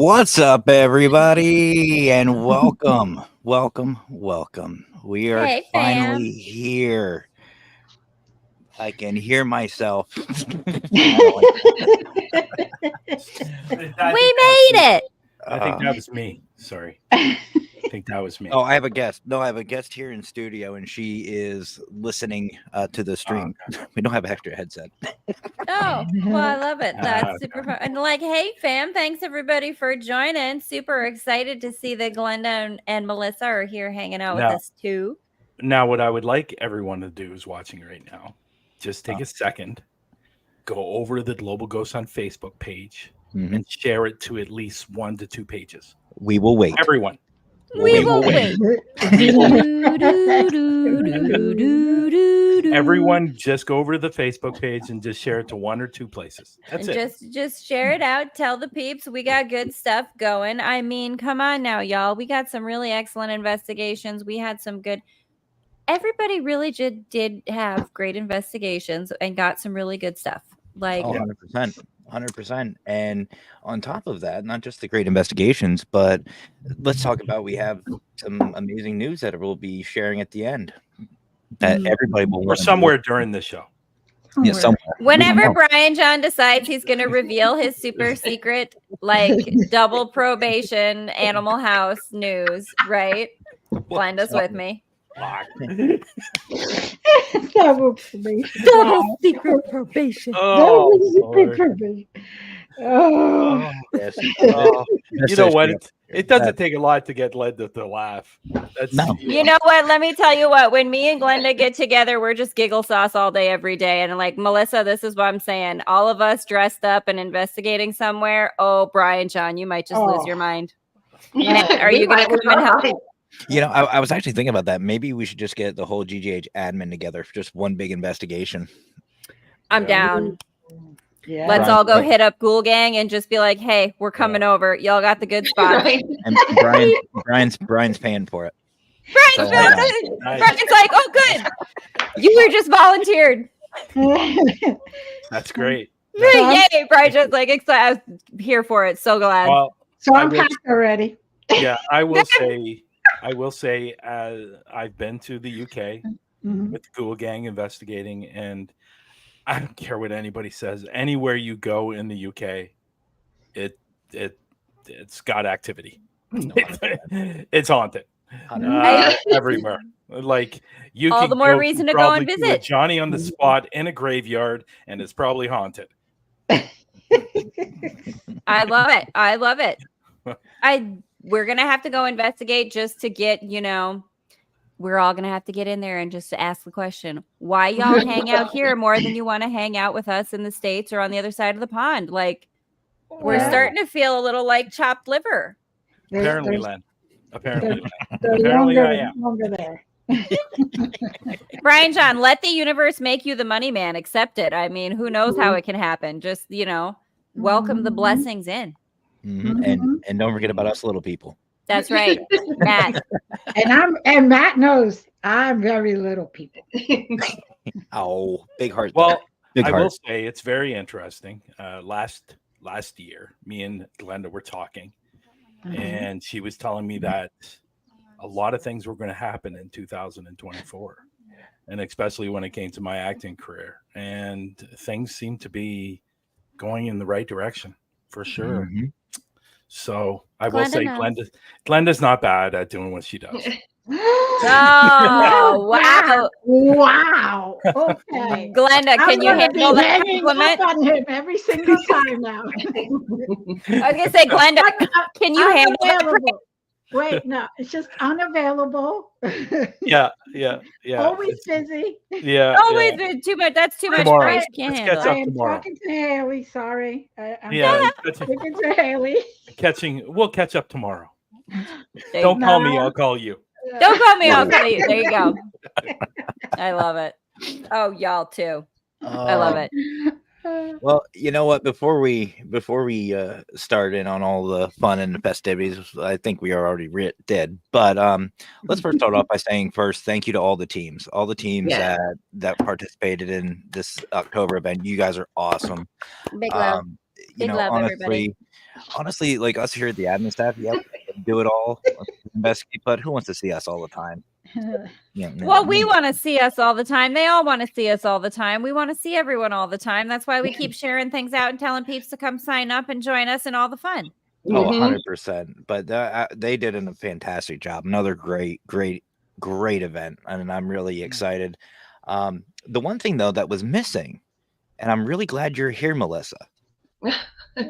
What's up, everybody, and welcome. We are Hey, finally fam. here. I can hear myself. We made it. I think that was me. Sorry. I think that was me. Oh, I have a guest. No, I have a guest here in studio, and she is listening to the stream. We don't have an extra headset. Oh, well, I love it. That's super fun. And hey, fam, thanks everybody for joining. Super excited to see that Glenda and Melissa are here hanging out with us too. Now, what I would like everyone to do is watching right now. Just take a second, go over to the Global Ghosts on Facebook page and share it to at least 1 to 2 pages. We will wait. Everyone. We will wait. Everyone, just go over to the Facebook page and just share it to 1 or 2 places. That's it. Just share it out. Tell the peeps we got good stuff going. I mean, come on now, y'all. We got some really excellent investigations. We had some good. Everybody really did have great investigations and got some really good stuff. Like 100%. And on top of that, not just the great investigations, but let's talk about, we have some amazing news that we'll be sharing at the end that everybody will or somewhere during the show. Yeah, somewhere. Whenever Brian John decides he's going to reveal his super secret, like double probation Animal House news, right? Glenda's with me. Double probation. Double secret probation. Yes. You know what? It doesn't take a lot to get Glenda to laugh. You know what? Let me tell you what. When me and Glenda get together, we're just giggle sauce all day, every day. And like, Melissa, this is what I'm saying. All of us dressed up and investigating somewhere. Oh, Brian John, you might just lose your mind. Matt, are you going to come and help? You know, I was actually thinking about that. Maybe we should just get the whole GGH admin together for just one big investigation. I'm down. Yeah. Let's all go hit up Ghoul Gang and just be like, "Hey, we're coming over. Y'all got the good spot." And Brian's paying for it. Brian's like, "Oh, good. You were just volunteered." That's great. Yay! Brian's just like excited. I was here for it. So glad. Well, so I'm packed already. Yeah, I will say, I've been to the UK with the Ghoul Gang investigating, and I don't care what anybody says. Anywhere you go in the UK, it's got activity. It's haunted everywhere. Like you all can the more reason to go and visit. Johnny on the spot in a graveyard, and it's probably haunted. I love it. We're gonna have to go investigate just to get, we're all gonna have to get in there and just to ask the question, why y'all hang out here more than you want to hang out with us in the States or on the other side of the pond? Like, we're starting to feel a little like chopped liver. Apparently, Len. Apparently I am. Longer there. Brian John, let the universe make you the money man. Accept it. I mean, who knows how it can happen? Just, welcome the blessings in. And don't forget about us little people. That's right, Matt. And Matt knows I'm very little people. Oh, big heart. Well, I will say it's very interesting. Last year, me and Glenda were talking, and she was telling me that a lot of things were going to happen in 2024, and especially when it came to my acting career, and things seem to be going in the right direction for sure. So I will say Glenda's not bad at doing what she does. Oh, wow. Wow. Okay. Glenda, can you handle that compliment? On him every single time now. I was going to say, Glenda, can you handle that? Wait, no, it's just unavailable. Yeah. Always busy. Yeah. Always busy. Too much. That's too much praise. Can't handle it. I am talking to Haley. Sorry. Talking to Haley. We'll catch up tomorrow. Don't call me. I'll call you. Don't call me. I'll call you. There you go. I love it. Oh, y'all too. I love it. Well, you know what? Before we start in on all the fun and the festivities, I think we are already did. But let's first start off by saying thank you to all the teams that participated in this October event. You guys are awesome. Big love. They love everybody. honestly, like us here at the admin staff, yeah, we do it all, investigate, but who wants to see us all the time? Yeah, Well, we want to see us all the time. They all want to see us all the time. We want to see everyone all the time. That's why we keep sharing things out and telling peeps to come sign up and join us in all the fun. Oh, 100%. But they did a fantastic job. Another great event. And I'm really excited. The one thing, though, that was missing, and I'm really glad you're here, Melissa.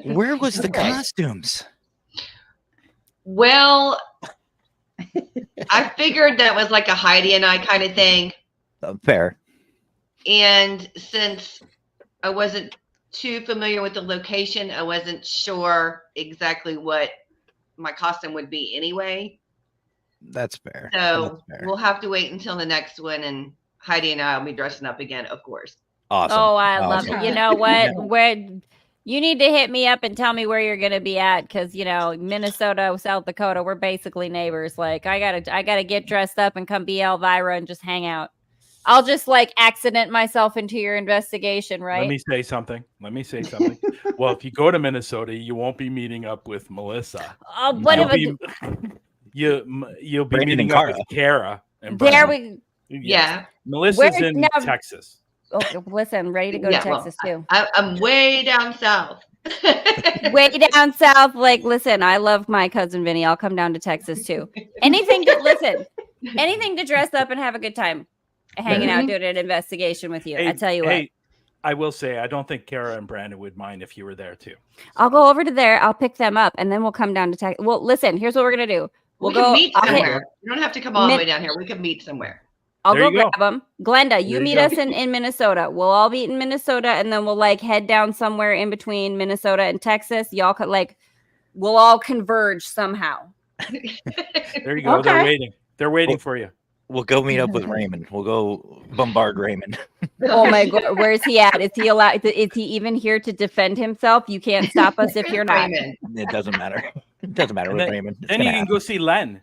Where was the costumes? Well, I figured that was like a Heidi and I kind of thing. Fair. And since I wasn't too familiar with the location, I wasn't sure exactly what my costume would be anyway. That's fair. So we'll have to wait until the next one, and Heidi and I will be dressing up again, of course. Awesome. Oh, I love it. You know what? Where you need to hit me up and tell me where you're going to be at, because Minnesota, South Dakota, we're basically neighbors. Like I gotta get dressed up and come be Elvira and just hang out. I'll just accident myself into your investigation, right? Let me say something. Well, if you go to Minnesota, you won't be meeting up with Melissa. What if you'll be meeting up with Kara and there Brandon. Yeah. Melissa's in Texas. Okay, listen, ready to go to Texas too. I'm way down south. Way down south. Listen, I love my cousin Vinny. I'll come down to Texas too. Anything to dress up and have a good time. Hanging out, doing an investigation with you. I tell you what. I will say, I don't think Kara and Brandon would mind if you were there too. I'll go over to there. I'll pick them up, and then we'll come down to Texas. Well, listen, here's what we're gonna do. We can meet somewhere. You don't have to come all the way down here. We can meet somewhere. I'll go grab them. Glenda, you meet us in Minnesota. We'll all be in Minnesota, and then we'll head down somewhere in between Minnesota and Texas. Y'all could we'll all converge somehow. There you go. Okay. They're waiting for you. We'll go meet up with Raymond. We'll go bombard Raymond. Oh my God, where's he at? Is he allowed? Is he even here to defend himself? You can't stop us if you're not. It doesn't matter. It doesn't matter with Raymond. Then you can go see Len.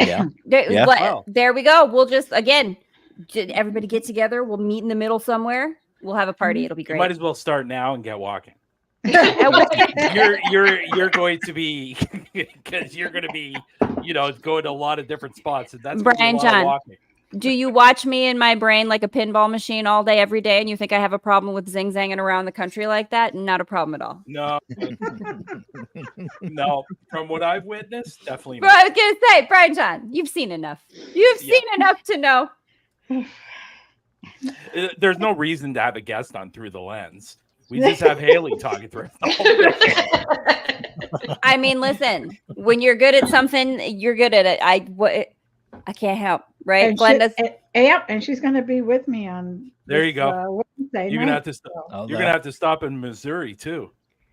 Yeah. There we go. We'll just everybody get together. We'll meet in the middle somewhere. We'll have a party. It'll be great. You might as well start now and get walking. you're going to be because you're going to be going to a lot of different spots, and that's Brian John. Do you watch me in my brain like a pinball machine all day, every day, and you think I have a problem with zing-zanging around the country like that? Not a problem at all. No. No. From what I've witnessed, definitely not. I was going to say, Brian John, you've seen enough. You've seen enough to know. There's no reason to have a guest on Through the Lens. We just have Haley talking through it. I mean, listen, when you're good at something, you're good at it. I can't help, right? And Glenda's and she's going to be with me on. There you go. Wednesday you're gonna have to stop. You're gonna have to stop in Missouri too.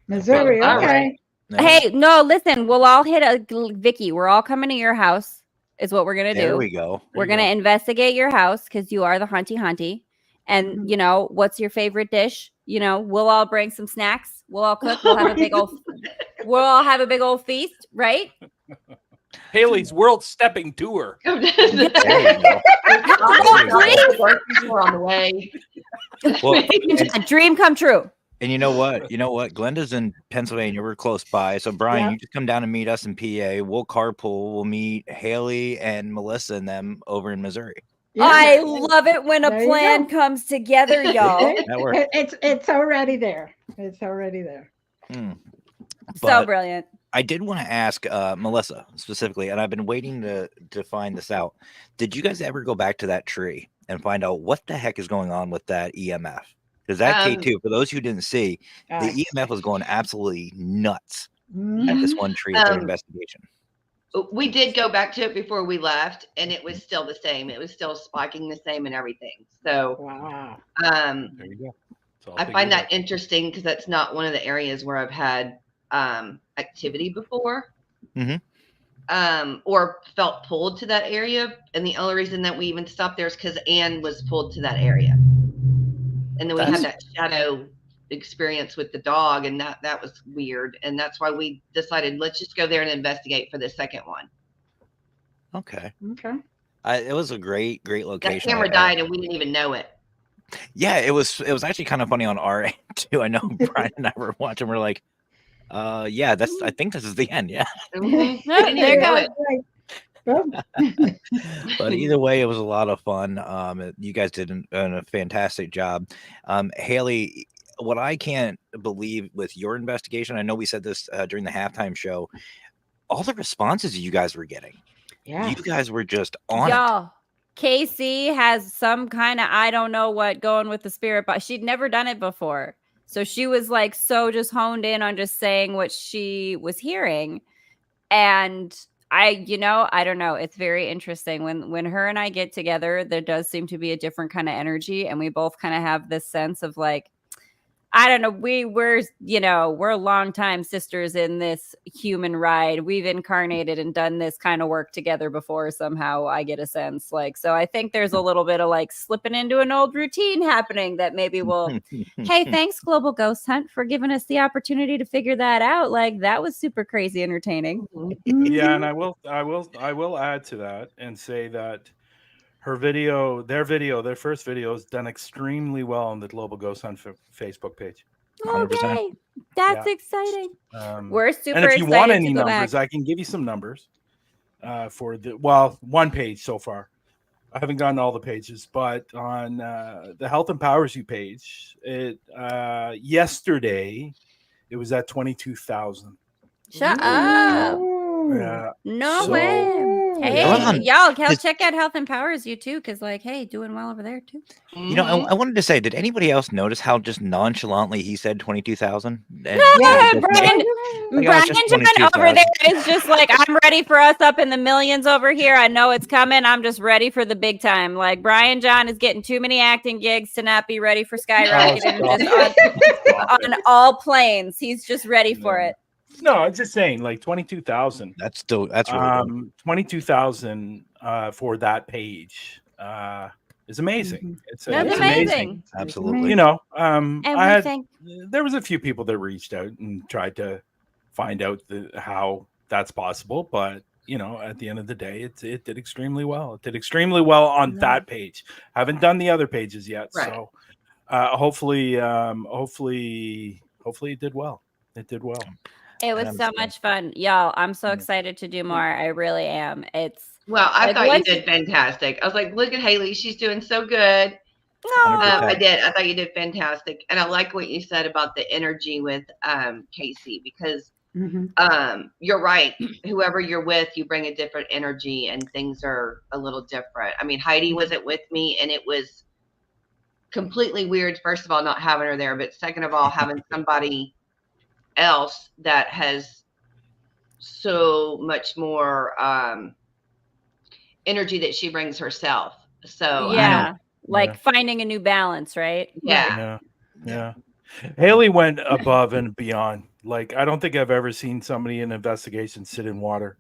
Missouri, okay. Hey, no, listen, we'll all hit Vicky. We're all coming to your house. Is what we're gonna do. There we go. We're gonna investigate your house because you are the hunty. And what's your favorite dish? We'll all bring some snacks. We'll all cook. We'll have a big old feast, right? Haley's World Stepping Tour. There you go. We're on the way. Well, a dream come true. And you know what? Glenda's in Pennsylvania. We're close by. So Brian, you just come down and meet us in PA. We'll carpool. We'll meet Haley and Melissa and them over in Missouri. Yeah. I love it when a plan comes together, y'all. It's already there. It's already there. So brilliant. I did want to ask Melissa specifically, and I've been waiting to find this out. Did you guys ever go back to that tree and find out what the heck is going on with that EMF? Because that K2, for those who didn't see, the EMF was going absolutely nuts at this one tree at their investigation. We did go back to it before we left, and it was still the same. It was still spiking the same and everything. So, wow. There you go. I find that interesting because that's not one of the areas where I've had activity before, or felt pulled to that area. And the only reason that we even stopped there is because Anne was pulled to that area, and then we had that shadow experience with the dog, and that was weird, and that's why we decided let's just go there and investigate for the second one. Okay. It was a great location. That camera died and we didn't even know it. Yeah, it was actually kind of funny on our end too. I know Brian and I were watching. We're like, yeah, I think this is the end. Yeah. Mhm. No, I didn't there even know goes. it. But either way, it was a lot of fun. You guys did a fantastic job. Haley, what I can't believe with your investigation, I know we said this during the halftime show, all the responses you guys were getting. Yes. You guys were just on it. Y'all, Casey has some kind of I don't know what going with the spirit, but she'd never done it before. So she was like so just honed in on just saying what she was hearing. And I don't know. It's very interesting when her and I get together, there does seem to be a different kind of energy. And we both kind of have this sense of like, I don't know. We're longtime sisters in this human ride. We've incarnated and done this kind of work together before. Somehow I get a sense like, so I think there's a little bit of like slipping into an old routine happening that maybe will, hey, thanks Global Ghost Hunt for giving us the opportunity to figure that out. Like that was super crazy entertaining. Yeah, and I will add to that and say that their first video is done extremely well on the Global Ghost Hunt Facebook page. 100%. Okay, that's Yeah. exciting. We're super And if you excited want to any go numbers, back. I can give you some numbers for one page so far. I haven't gotten all the pages, but on the Health Empowers You page, yesterday it was at 22,000. Shut up. Yeah. No So- way. Hey, Ron, y'all, this- check out Health Empowers You too, because like, hey, doing well over there too. You know, I wanted to say, did anybody else notice how just nonchalantly he said 22,000? Yeah, Brian Brian just John 22,000. over there is just like, I'm ready for us up in the millions over here. I know it's coming. I'm just ready for the big time. Like Brian John is getting too many acting gigs to not be ready for skyrocketing on all planes. He's just ready for it. No, I'm just saying, like 22,000. That's really good. 22,000 for that page is amazing. It's That's amazing. Absolutely. You know, And there was a few people that reached out and tried to find out how that's possible, but you know, at the end of the day, it did extremely well. It did extremely well on that page. Haven't done the other pages yet, Right. so hopefully it did well. It did well. It was so much fun. Y'all, I'm so excited to do more. I really am. Well, I Like, thought you once- did fantastic. I was like, look at Haley. She's doing so good. No. 100%. I did. I thought you did fantastic. And I like what you said about the energy with Casey, because you're right. Whoever you're with, you bring a different energy and things are a little different. I mean, Heidi wasn't with me and it was completely weird. First of all, not having her there, but second of all, having somebody else that has so much more energy that she brings herself. So yeah, like finding a new balance, right? Yeah. Haley went above and beyond. Like, I don't think I've ever seen somebody in investigation sit in water.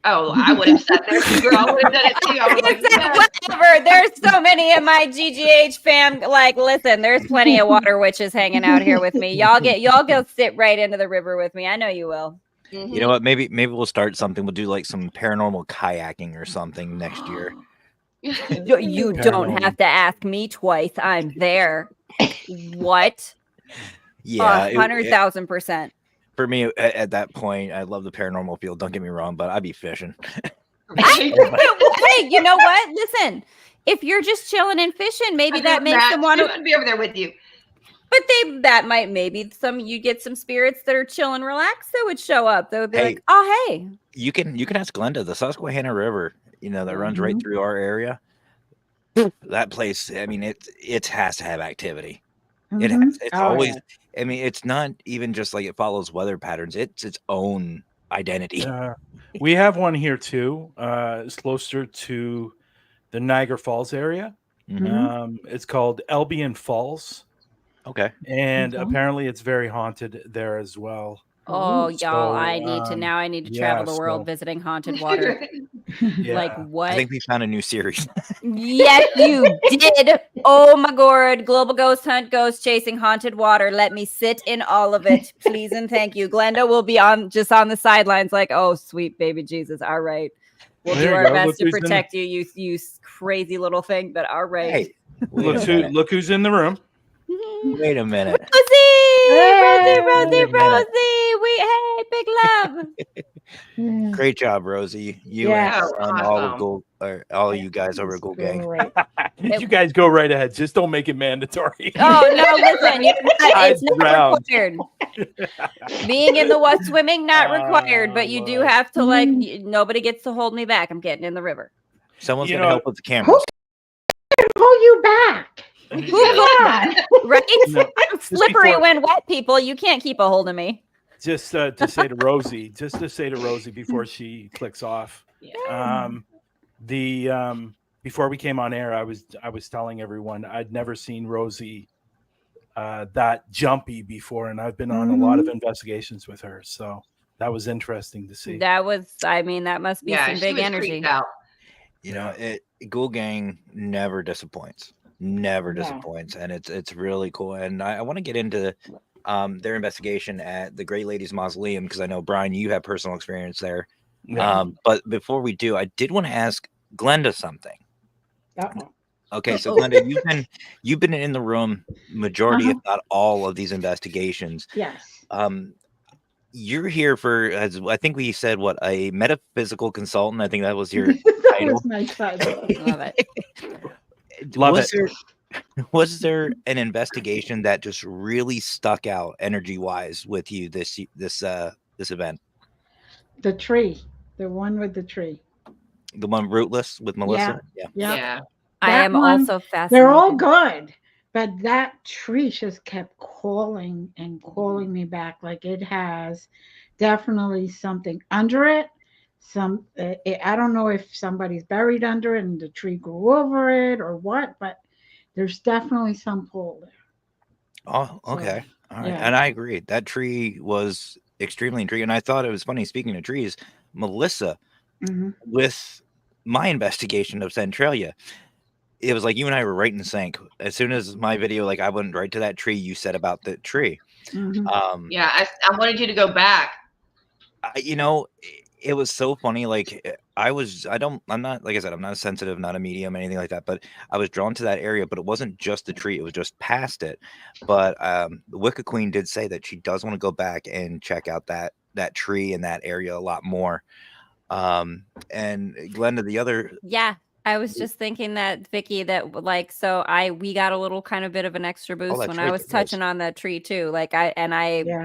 Oh, I would have sat there too, girl. I would have done it too. I was like, yes. Whatever. There's so many in my GGH fam. Like, listen, there's plenty of water witches hanging out here with me. Y'all go sit right into the river with me. I know you will. Mhm. You know what? Maybe we'll start something. We'll do like some paranormal kayaking or something next year. You don't have to ask me twice. I'm there. What? Yeah, 100,000%. for me at that point, I love the paranormal field. Don't get me wrong, but I'd be fishing. Hey, you know what? Listen, if you're just chilling and fishing, maybe that makes them want to be over there with you. But that might maybe you get some spirits that are chill and relaxed that would show up. They would be like, oh hey. You can ask Glenda, the Susquehanna River, that runs right through our area. That place, I mean, it has to have activity. It's always I mean, it's not even just like it follows weather patterns, it's its own identity. We have one here too. It's closer to the Niagara Falls area. It's called Albion Falls. Okay. And apparently it's very haunted there as well. Oh, y'all, I need to travel the world visiting haunted water. Like what? I think we found a new series. Yes, you did. Oh my god. Global Ghost Hunt goes chasing haunted water. Let me sit in all of it. Please and thank you. Glenda will be on the sidelines like, oh, sweet baby Jesus. All right. We'll do our best to protect you, you crazy little thing, but all right. Look who's in the room. Wait a minute. Rosie, Wait a minute. hey, big love. Yeah. Great job, Rosie. You Yeah. and Oh, all of awesome. Gold, or all you guys over at Gold Gang. Great. You guys go right ahead. Just don't make it mandatory. Oh no, listen, it's not Round. required. Being in the swimming not required, but you do have to nobody gets to hold me back. I'm getting in the river. Someone's You gonna know- help with the cameras. Hold you back. Yeah. Right? No, I'm slippery before- when wet, people. You can't keep a hold of me. Just to say to Rosie, before she clicks off, Yeah. before we came on air, I was telling everyone I'd never seen Rosie that jumpy before, and I've been on a lot of investigations with her, so that was interesting to see. That must be Yeah, some she big was energy. creeped out. You know, Gold Gang never disappoints. Never No. disappoints, and it's really cool. And I want to get into their investigation at the Great Ladies Mausoleum because I know, Brian, you have personal experience there. Yeah. But before we do, I did want to ask Glenda something. Uh-oh. Okay, so Glenda, you've been in the room majority, if not all, of these investigations. Yes. You're here for, as I think we said, what, a metaphysical consultant. I think that was your That title. was my title. Love it. Was there an investigation that just really stuck out energy wise with you this event? The tree. The one with the tree. The one Rootless with Melissa? Yeah. Yeah. I That am one, also fascinated. They're all good. But that tree just kept calling and calling me back. Like it has definitely something under it. I don't know if somebody's buried under it and the tree grew over it or what, but there's definitely some pull there. Oh, okay. So, All right. yeah. And I agree. That tree was extremely intriguing. And I thought it was funny, speaking of trees, Melissa, with my investigation of Centralia, it was like you and I were right in sync. As soon as my video, like I went right to that tree you said about the tree. Yeah, I wanted you to go back. It was so funny. Like I'm not, like I said, I'm not a sensitive, not a medium, anything like that, but I was drawn to that area, but it wasn't just the tree. It was just past it. But the Wicca Queen did say that she does want to go back and check out that tree in that area a lot more. And Glenda, the other. Yeah. I was just thinking that, Vicky, that we got a little kind of bit of an extra boost when I was touching on that tree too.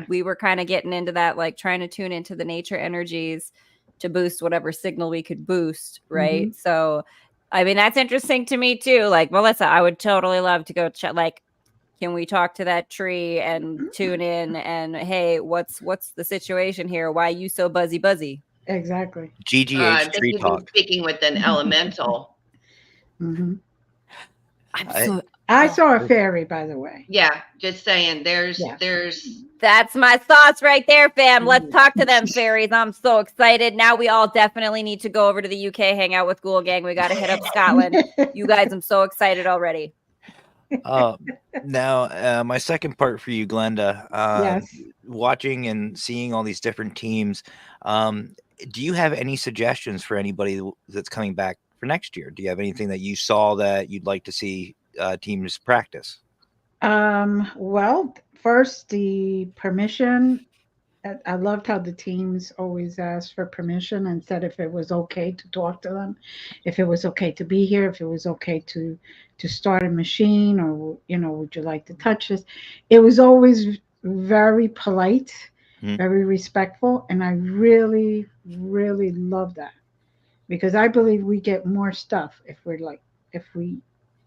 We were kind of getting into that, like trying to tune into the nature energies to boost whatever signal we could boost. Right. So, I mean, that's interesting to me too. Like Melissa, I would totally love to go check, like, can we talk to that tree and tune in and, hey, what's the situation here? Why are you so buzzy? Exactly. GGH tree talk. Speaking with an elemental. I saw a fairy, by the way. Yeah, just saying. There's. That's my thoughts right there, fam. Let's talk to them fairies. I'm so excited. Now we all definitely need to go over to the UK, hang out with Ghoul Gang. We got to hit up Scotland. You guys, I'm so excited already. Now, my second part for you, Glenda. Yes. Watching and seeing all these different teams. Do you have any suggestions for anybody that's coming back for next year? Do you have anything that you saw that you'd like to see teams practice? Well, first, the permission. I loved how the teams always asked for permission and said if it was okay to talk to them, if it was okay to be here, if it was okay to start a machine, or would you like to touch this? It was always very polite, very respectful, and I really, really love that, because I believe we get more stuff if we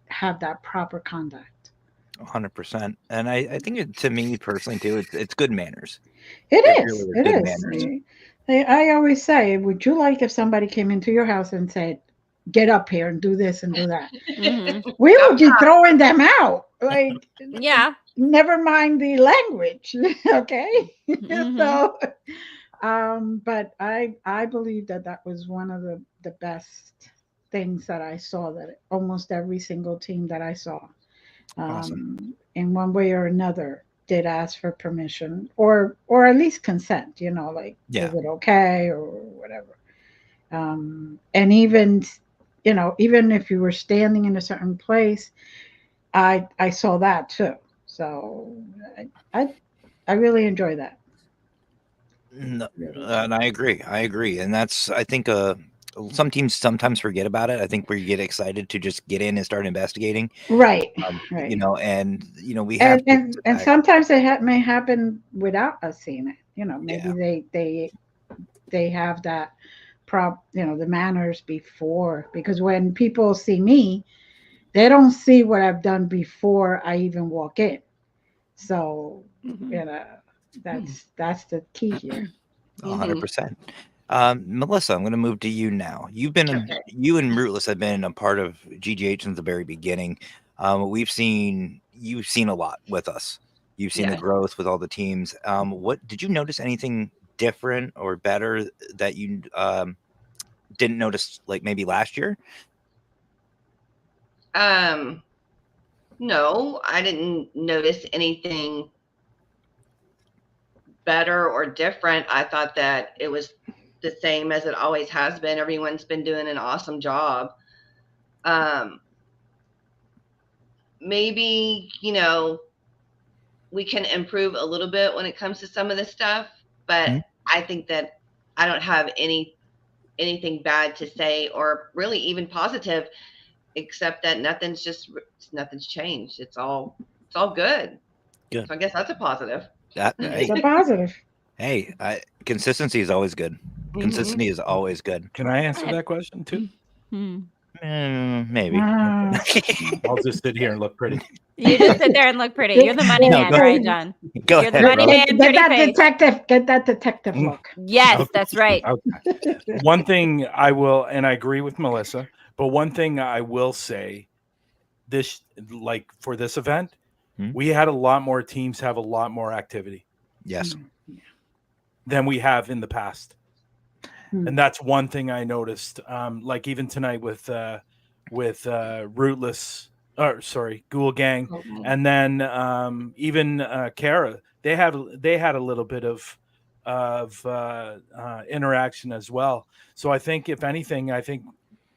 have that proper conduct. 100%. And I think to me personally too, it's good manners. It is. Really good manners. I always say, would you like if somebody came into your house and said, get up here and do this and do that? We would be throwing them out. Like, yeah. Never mind the language. Okay. So, but I believe that was one of the best things that I saw, that almost every single team that I saw, Awesome. in one way or another, did ask for permission or at least consent, is it okay or whatever. And even if you were standing in a certain place, I saw that too. So I really enjoy that. No, and I agree. I agree, and that's I think some teams sometimes forget about it. I think where you get excited to just get in and start investigating, Right, you right. know, and you know we have to sit And back. sometimes it may happen without us seeing it. You know, maybe Yeah. they have that the manners before, because when people see me, they don't see what I've done before I even walk in. So, Mhm. you know, that's the key here. 100%. Melissa, I'm going to move to you now. You've been Okay. you and Rootless have been a part of GGH since the very beginning. You've seen a lot with us. You've seen the Yes. growth with all the teams. What did you notice anything different or better that you didn't notice, like maybe last year? No, I didn't notice anything better or different. I thought that it was the same as it always has been. Everyone's been doing an awesome job. Maybe, we can improve a little bit when it comes to some of this stuff, but Mhm. I think that I don't have anything bad to say, or really even positive, except that nothing's changed. It's all good. Good. So I guess that's a positive. It's a positive. Hey, consistency is always good. Mhm. Consistency is always good. Can I answer that question too? Hmm. Maybe. Ah. I'll just sit here and look pretty. You just sit there and look pretty. You're the money No, man, go- Brian John. Go You're the ahead, money bro. man, Get pretty that face. detective Mm. look. Yes, Okay. that's right. Okay. One thing I will, and I agree with Melissa, but one thing I will say, this, like for this event, Hmm? we had a lot more teams have a lot more activity Yes. than we have in the past. Hmm. And that's one thing I noticed. Like even tonight with Rootless, or sorry, Ghoul Gang, and then even Kara, they had a little bit of interaction as well. So I think if anything, I think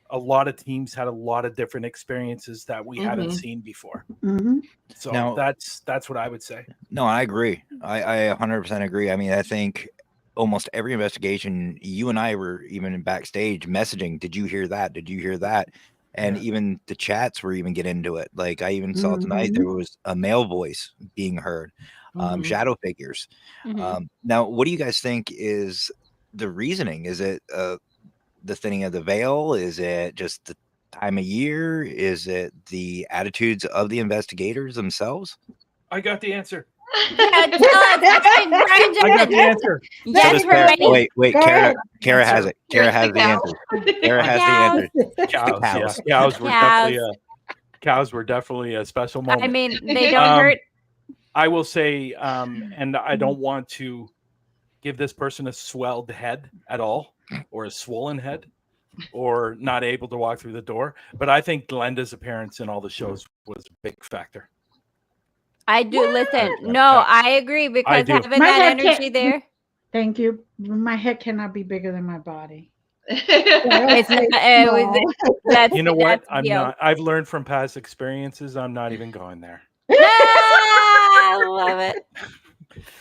a lot of teams had a lot of different experiences that we hadn't Mhm. seen before. Mm-hmm. So Now- that's what I would say. No, I agree. I 100% agree. I mean, I think almost every investigation, you and I were even backstage messaging, did you hear that? Did you hear that? And Yeah. even the chats were even get into it. Like I even saw tonight Mhm. there was a male voice being heard, Mhm. shadow figures. Mhm. Now, what do you guys think is the reasoning? Is it the thinning of the veil? Is it just the time of year? Is it the attitudes of the investigators themselves? I got the answer. Yeah, tell us, Brian I got the John. answer. Yes, does we're Kara. ready. Wait, Go Kara. ahead. Kara has it. Kara Here's has the the cow. answer. Kara has the Cows. answer. Cows, cows. yeah. Cows were Cows. cows were definitely a special moment. I mean, they don't Um, hurt. I will say, and I don't want to give this person a swelled head at all, or a swollen head, or not able to walk through the door. But I think Glenda's appearance in all the shows was a big factor. I do listen. Yeah, No, facts. I agree because do. having My that head energy can't- there, Thank you. My head cannot be bigger than my body. it's not. No. That's You know what? that's the I'm deal. not. I've learned from past experiences. I'm not even going there. Ah, I love it.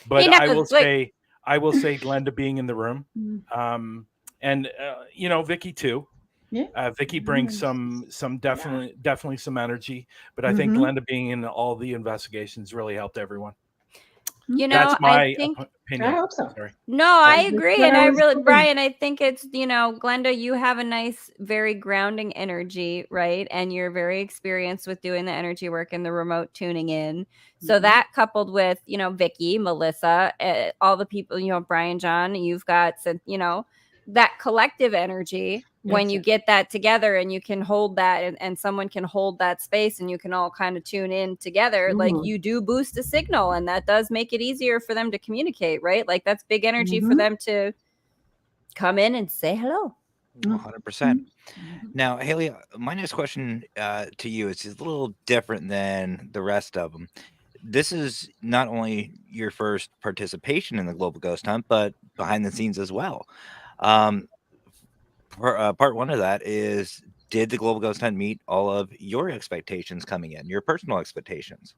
But He I knows, will like- say, Glenda being in the room, and Vicky too. Yeah. Vicky brings Yes. some definitely some energy, but I think Mhm. Glenda being in all the investigations really helped everyone. You know, That's my I think opinion. I hope so. Sorry. no, I That's agree, what and I I was really, hoping. Brian, I think it's Glenda, you have a nice, very grounding energy, right? And you're very experienced with doing the energy work and the remote tuning in. So Mhm. that coupled with Vicky, Melissa, all the people, Brian, John, you've got that collective energy. When Yes, you sir. get that together and you can hold that and someone can hold that space and you can all kind of tune in together, like Mhm. you do boost a signal and that does make it easier for them to communicate, right? Like that's big energy for Mhm. them to come in and say hello. 100%. Now, Haley, my next question to you is a little different than the rest of them. This is not only your first participation in the Global Ghost Hunt, but behind the scenes as well. Part one of that is, did the Global Ghost Hunt meet all of your expectations coming in, your personal expectations?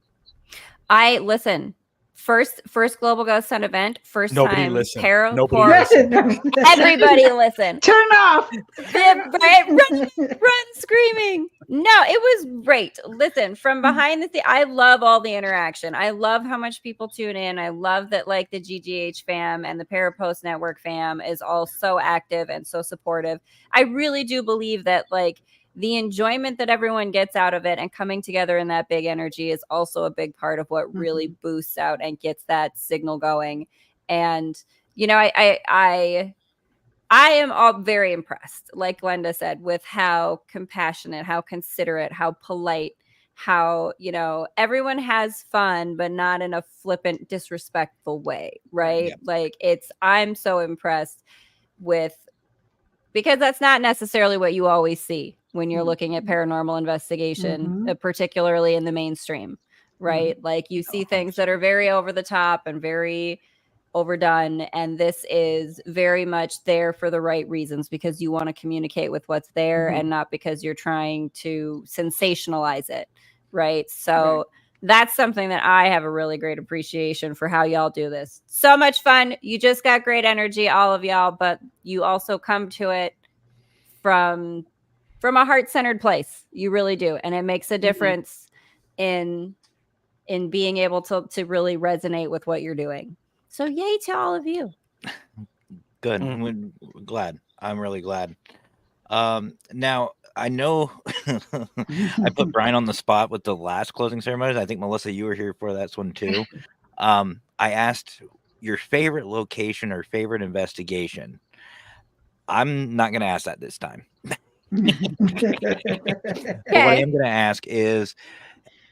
Listen. First Global Ghost Hunt event. First Nobody time listen. Parapost. Nobody listen. Everybody listen. Turn off. Run screaming. No, it was great. Listen, from behind the scene, I love all the interaction. I love how much people tune in. I love that like the GGH fam and the Parapost Network fam is all so active and so supportive. I really do believe that like the enjoyment that everyone gets out of it and coming together in that big energy is also a big part of what really boosts out and gets that signal going. And you know, I am all very impressed, like Glenda said, with how compassionate, how considerate, how polite, how, you know, everyone has fun, but not in a flippant, disrespectful way, right? Yeah. Like I'm so impressed with, because that's not necessarily what you always see when you're looking at paranormal investigation, particularly in the mainstream, right? Like you see things that are very over the top and very overdone, and this is very much there for the right reasons, because you want to communicate with what's there and not because you're trying to sensationalize it, right? So that's something that I have a really great appreciation for, how y'all do this. So much fun. You just got great energy, all of y'all, but you also come to it from a heart-centered place. You really do, and it makes a difference in being able to really resonate with what you're doing. So yay to all of you. Good. We're glad. I'm really glad. Now I know I put Brian on the spot with the last closing ceremonies. I think Melissa, you were here for that one too. I asked your favorite location or favorite investigation. I'm not going to ask that this time. But what I am going to ask is,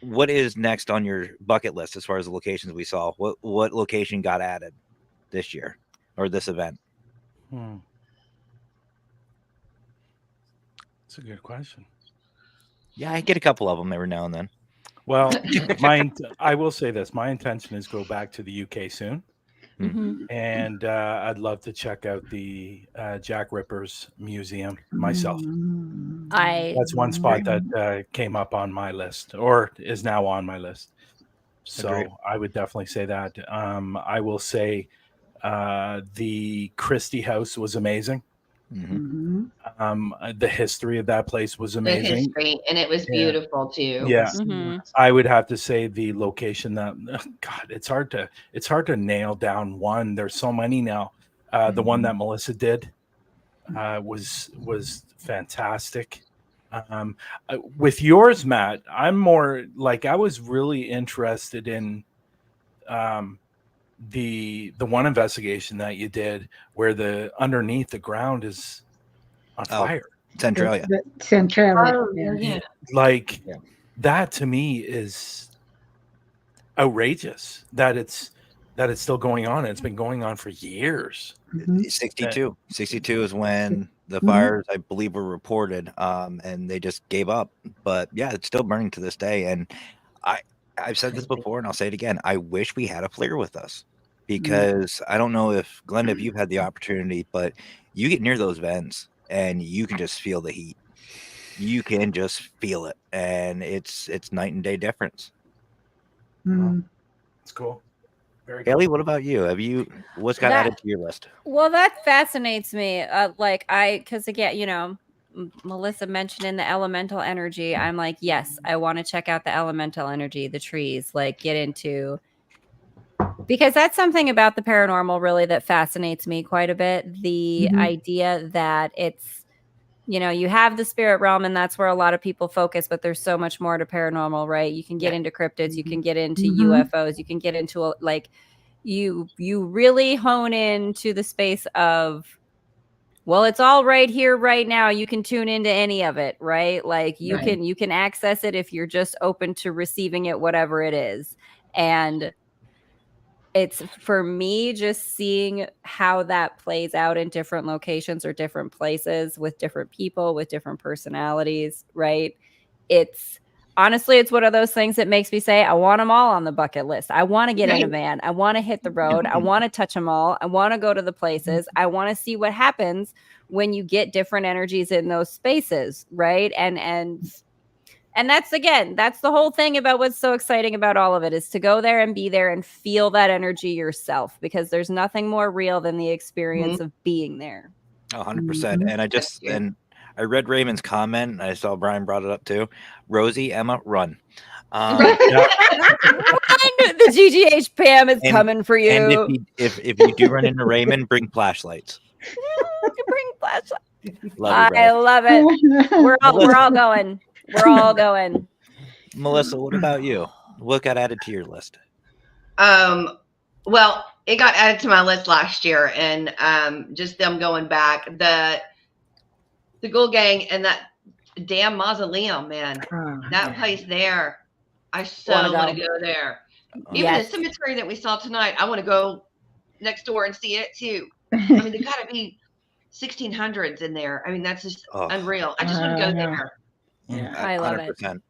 what is next on your bucket list as far as the locations we saw? What location got added this year or this event? That's a good question. Yeah, I get a couple of them every now and then. Well, I will say this. My intention is go back to the UK soon. And I'd love to check out the Jack Ripper's Museum myself. That's one spot that came up on my list, or is now on my list. So Agreed. I would definitely say that. I will say the Christie House was amazing. The history of that place was amazing. The history, and it was beautiful too. Yeah. I would have to say the location that, God, it's hard to nail down one. There's so many now. The one that Melissa did was fantastic. With yours, Matt, I'm more like, I was really interested in the one investigation that you did where the underneath the ground is on fire. Centralia. Centralia. Like that to me is outrageous that it's still going on. It's been going on for years. 62 is when the fires, I believe, were reported, and they just gave up. But yeah, it's still burning to this day. And I've said this before, and I'll say it again. I wish we had a flare with us, because I don't know if Glenda, if you've had the opportunity, but you get near those vents and you can just feel the heat. You can just feel it, and it's night and day difference. It's cool. Very Haley, cool. what about you? What's got added to your list? Well, that fascinates me. Because again, you know, Melissa mentioned the elemental energy. I'm like, yes, I want to check out the elemental energy, the trees, like get into, because that's something about the paranormal really that fascinates me quite a bit. The idea that it's, you know, you have the spirit realm, and that's where a lot of people focus, but there's so much more to paranormal, right? You can get into cryptids, you can get into UFOs, you can get into you really hone into the space of, well, it's all right here right now. You can tune into any of it, right? Like you can access it if you're just open to receiving it, whatever it is. And it's, for me, just seeing how that plays out in different locations or different places with different people, with different personalities, right? honestly, it's one of those things that makes me say, I want them all on the bucket list. I want to get in a Right. van. I want to hit the road. I want to touch them all. I want to go to the places. I want to see what happens when you get different energies in those spaces, right? And that's, again, that's the whole thing about what's so exciting about all of it, is to go there and be there and feel that energy yourself, because there's nothing more real than the experience of being there. 100%. And I read Raymond's comment. And I saw Brian brought it up too. Rosie, Emma, run. The GGH Pam is coming for you. And if you do run into Raymond, bring flashlights. Bring flashlights. I love it. We're all going. We're all going. Melissa, what about you? What got added to your list? Well, it got added to my list last year, and just them going back, the Ghoul Gang and that damn mausoleum, man. That place there, I so want to go there. Even the cemetery that we saw tonight, I want to go next door and see it too. I mean, there got to be 1600s in there. I mean, that's just unreal. I just want to go there. Yeah, I love 100%.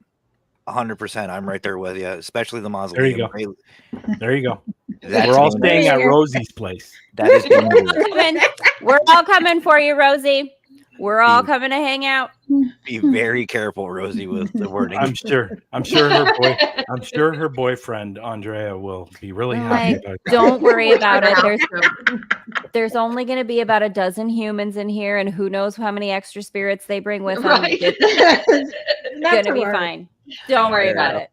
100%. I'm right there with you, especially the mausoleum. There you go. There you go. We're all staying at Rosie's place. That is dangerous. We're all coming for you, Rosie. We're all coming to hang out. Be very careful, Rosie, with the wording. I'm sure her boyfriend Andrea will be really happy about that. Don't worry about it. There's only going to be about a dozen humans in here, and who knows how many extra spirits they bring with them. It's going to be fine. Don't worry about it.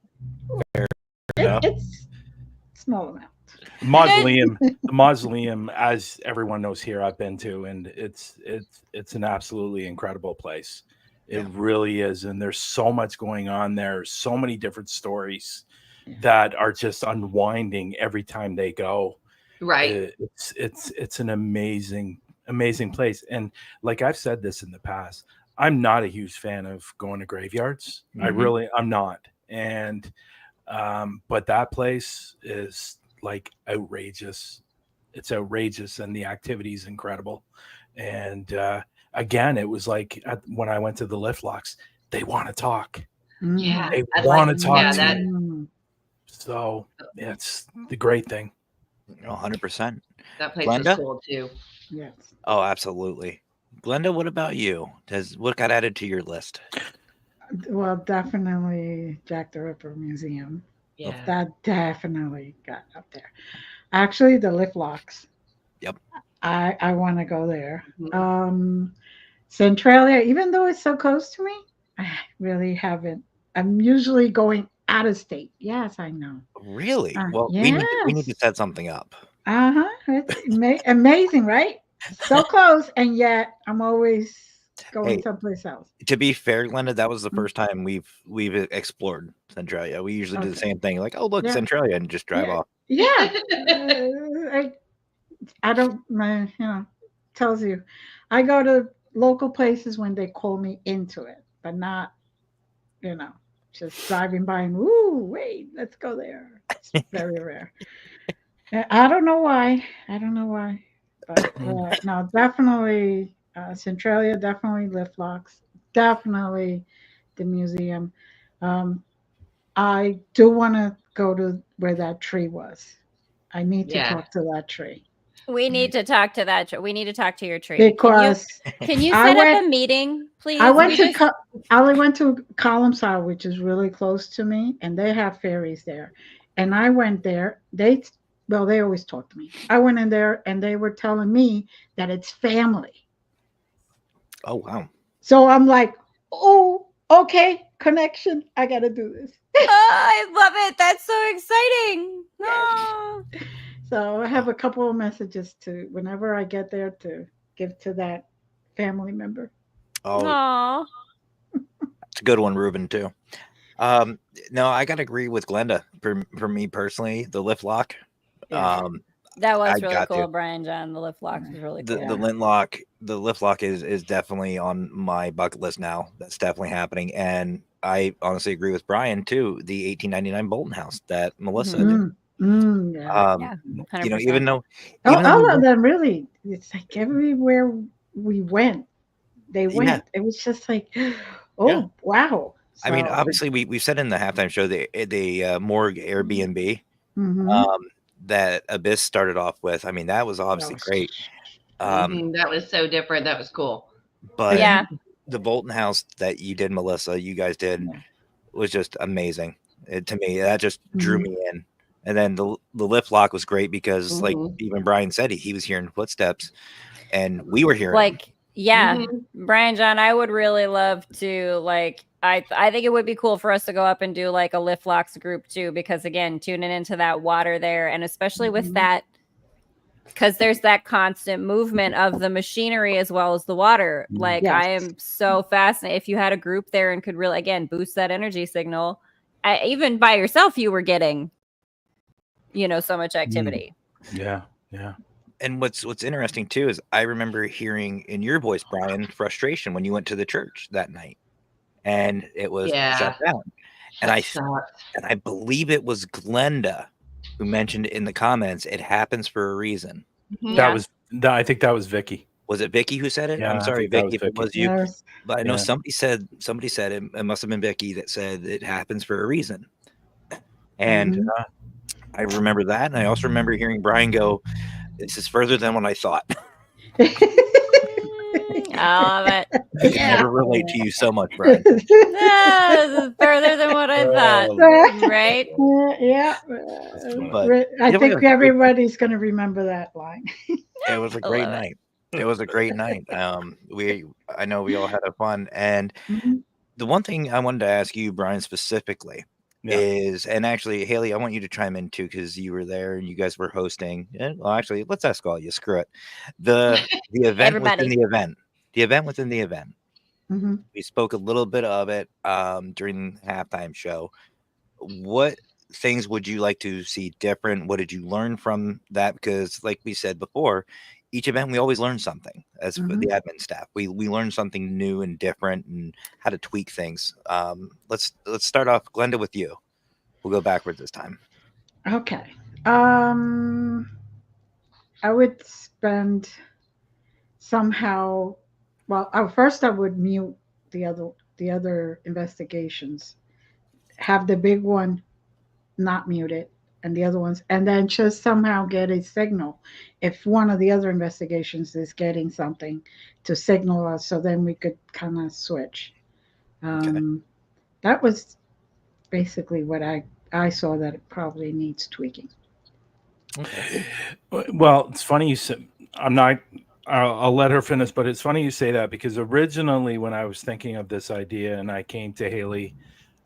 It's small amount. The mausoleum, as everyone knows here, I've been to, and it's an absolutely incredible place. It really is, and there's so much going on there, so many different stories that are just unwinding every time they go. Right. It's an amazing place, and like I've said this in the past, I'm not a huge fan of going to graveyards. I'm not, and but that place is like outrageous. It's outrageous, and the activity is incredible. And again, it was like when I went to the lift locks, they want to talk. Yeah, they want to talk to you. So it's the great thing. 100%. That place Glenda? was cool too. Yes. Oh, absolutely. Glenda, what about you? What got added to your list? Well, definitely Jack the Ripper Museum. Yeah. That definitely got up there. Actually, the lift locks. Yep. I want to go there. Centralia, even though it's so close to me, I really haven't. I'm usually going out of state. Yes, I know. Really? Well, yes. we need to set something up. It's amazing, right? So close, and yet I'm always going someplace else. To be fair, Glenda, that was the first time we've explored Centralia. We usually do the same thing, like, oh look, Centralia, and just drive off. Yeah. I don't, tells you. I go to local places when they call me into it, but not, just driving by and, wait, let's go there. It's very rare. I don't know why. But no, definitely Centralia, definitely lift locks, definitely the museum. I do want to go to where that tree was. I need to talk to that tree. We need to talk to that tree. We need to talk to your tree. Because can you set up a meeting, please? I went to Columnside, which is really close to me, and they have fairies there. And I went there. They always talk to me. I went in there, and they were telling me that it's family. Oh, wow. So I'm like, oh, okay, connection. I got to do this. I love it. That's so exciting. Oh. So I have a couple of messages to, whenever I get there, to give to that family member. Oh, it's a good one, Ruben, too. No, I got to agree with Glenda. For me personally, the lift lock. Yeah. That was really cool, Brian John. The lift lock is really cool. The lift lock is definitely on my bucket list now. That's definitely happening. And I honestly agree with Brian too. The 1899 Bolton House that Melissa did. Even though all of them really, it's like everywhere we went, they went. It was just like, wow. I mean, So, obviously, we said in the halftime show the morgue Airbnb mhm. that Abyss started off with. I mean, that was obviously Yes. great. That was so different. That was cool. But Yeah. the Bolton House that you did, Melissa, you guys did, Yeah. was just amazing. To me, that just drew Mhm. me in. And then the lift lock was great because, like Mhm. even Brian said, he was hearing footsteps, and we were hearing them. Like, yeah, Mhm. Brian John, I would really love to, like, I think it would be cool for us to go up and do like a lift locks group too, because again, tuning into that water there, and especially with Mhm. that, because there's that constant movement of the machinery as well as the water. Like, Yes. I am so fascinated. If you had a group there and could really, again, boost that energy signal, even by yourself, you were getting, so much activity. Yeah. Yeah. And what's interesting too is I remember hearing in your voice, Brian, frustration when you went to the church that night, and it was shut down. And That sucked. I believe it was Glenda who mentioned in the comments, it happens for a reason. Mhm. I think that was Vicky. Was it Vicky who said it? Yeah, I'm I sorry, think that Vicky, was if it Vicky. was you. Yes. But I know Yeah. somebody said it must have been Vicky that said it happens for a reason. And Mhm. I remember that, and I also remember hearing Brian go, "This is further than what I thought." I love it. I can never relate to you so much, Brian. This is further than what I thought, right? Yeah. But I either way, it think was a great- everybody's going to remember that line. It was a I great love it. night. It was a great night. I know we all had a fun. And Mhm. the one thing I wanted to ask you, Brian, specifically Yeah. is, and actually, Haley, I want you to chime in too because you were there and you guys were hosting. Well, actually, let's ask all you. Screw it. The event Everybody. within the event. The event within the event. Mhm. We spoke a little bit of it during the halftime show. What things would you like to see different? What did you learn from that? Because, like we said before, each event we always learn something. As for the admin staff, we learn something new and different, and how to tweak things. Let's start off, Glenda, with you. We'll go backwards this time. Okay. I would spend somehow. Well, first I would mute the other investigations. Have the big one not muted, and the other ones, and then just somehow get a signal if one of the other investigations is getting something to signal us, so then we could kind of switch. That was basically what I saw that it probably needs tweaking. Okay. Well, it's funny you said. I'll let her finish, but it's funny you say that because originally when I was thinking of this idea and I came to Haley,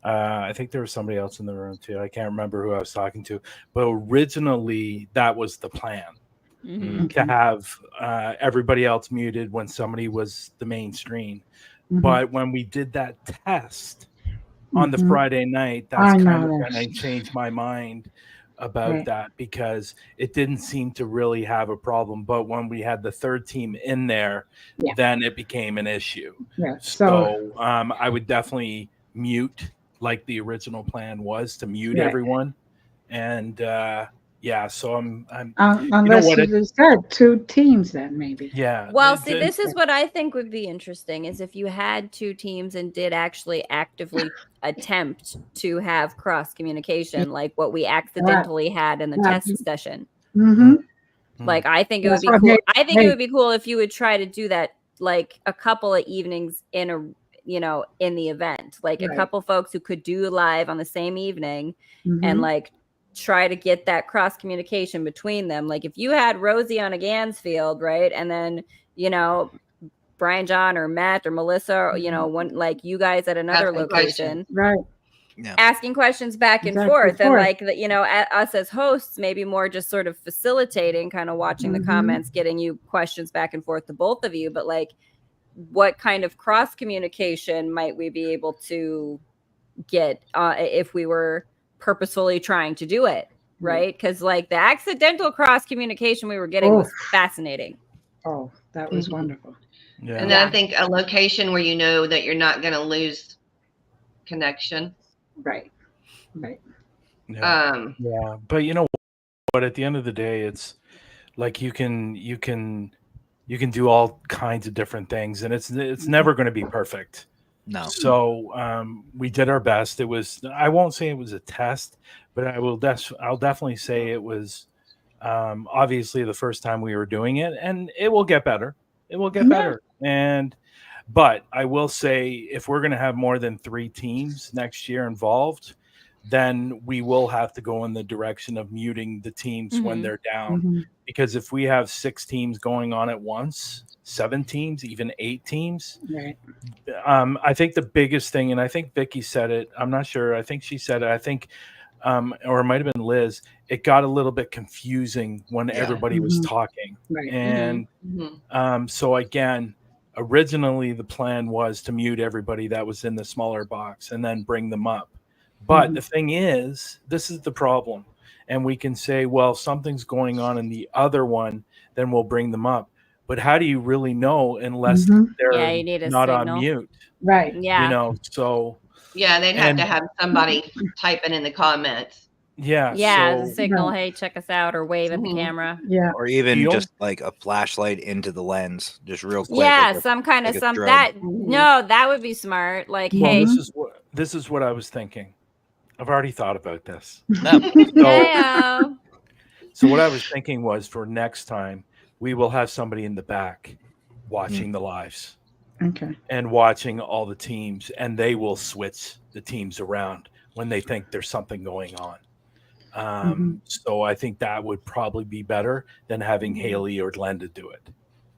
I think there was somebody else in the room too. I can't remember who I was talking to, but originally that was the plan Mhm. to have everybody else muted when somebody was the main screen. Mhm. But when we did that test on the Mhm. Friday night, that's I know kind of that. when I changed my mind about Right. that because it didn't seem to really have a problem. But when we had the third team in there, Yeah. then it became an issue. Yeah. So I would definitely mute, like the original plan was to mute Right. everyone. And yeah, so I'm unless what, you just said 2 teams, then maybe. yeah. Well, see, this is what I think would be interesting is if you had 2 teams and did actually actively attempt to have cross communication, like what we accidentally had in the test session. Mm-hmm. Like, I think it would That's be what cool. made- I think it would be cool if you would try to do that like a couple of evenings in the event, like a Right. couple folks who could do live on the same evening and Mhm. like try to get that cross communication between them. Like if you had Rosie on a Gansfield, right? And then, Brian John or Matt or Melissa, one like you guys at another Asking location, questions. Right. Yeah. asking questions back and forth, and like us as hosts, maybe more just sort of facilitating, kind of watching the Mhm. comments, getting you questions back and forth to both of you. But like, what kind of cross communication might we be able to get if we were purposefully trying to do it, right? Because like the accidental cross communication we were getting was fascinating. Oh, that was Mhm. wonderful. Yeah. And then I think a location where you know that you're not going to lose connection. Right. Right. Yeah. Yeah, but you know what? At the end of the day, it's like you can do all kinds of different things, and it's never going to be perfect. No. So we did our best. It was, I won't say it was a test, but I'll definitely say it was obviously the first time we were doing it, and it will get better. It will get better. But I will say, if we're going to have more than 3 teams next year involved, then we will have to go in the direction of muting the teams when they're down. Because if we have 6 teams going on at once, 7 teams, even 8 teams, Right. I think the biggest thing, and I think Vicky said it, I'm not sure, I think she said it, I think, or it might have been Liz, it got a little bit confusing when everybody was talking. Right. And so again, originally the plan was to mute everybody that was in the smaller box and then bring them up. But the thing is, this is the problem. And we can say, well, something's going on in the other one, then we'll bring them up. But how do you really know unless they're you need a not signal. on mute? Right. Yeah. You know, so Yeah, they'd have to have somebody typing in the comments. yeah. Yeah, So, signal, hey, check us out, or wave at the camera. Yeah. Or even You don't- just like a flashlight into the lens, just real quick. Yeah, like a- some kind of like a some strobe. that no, that would be smart. Like, well, hey, this is what I was thinking. I've already thought about this. No, heyo. So what I was thinking was, for next time, we will have somebody in the back watching the lives Okay. and watching all the teams, and they will switch the teams around when they think there's something going on. So I think that would probably be better than having Haley or Glenda do it.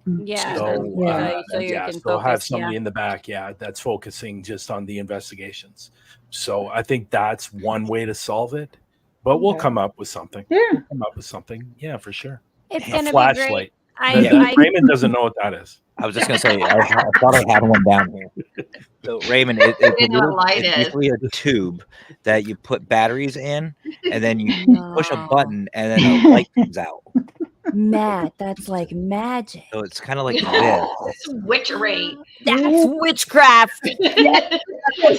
Yeah. So, so you can so focus. have somebody in the back, that's focusing just on the investigations. So I think that's one way to solve it. But we'll come up with something. Yeah. We'll come up with something. Yeah, for sure. It's A gonna be flashlight. great. Raymond doesn't know what that is. I was just gonna say I thought I had one down here. So Raymond, it's usually a tube that you put batteries in, and then you push a button, and then a light comes out. Matt, that's like magic. So it's kind of like this. It's witchery. That's witchcraft.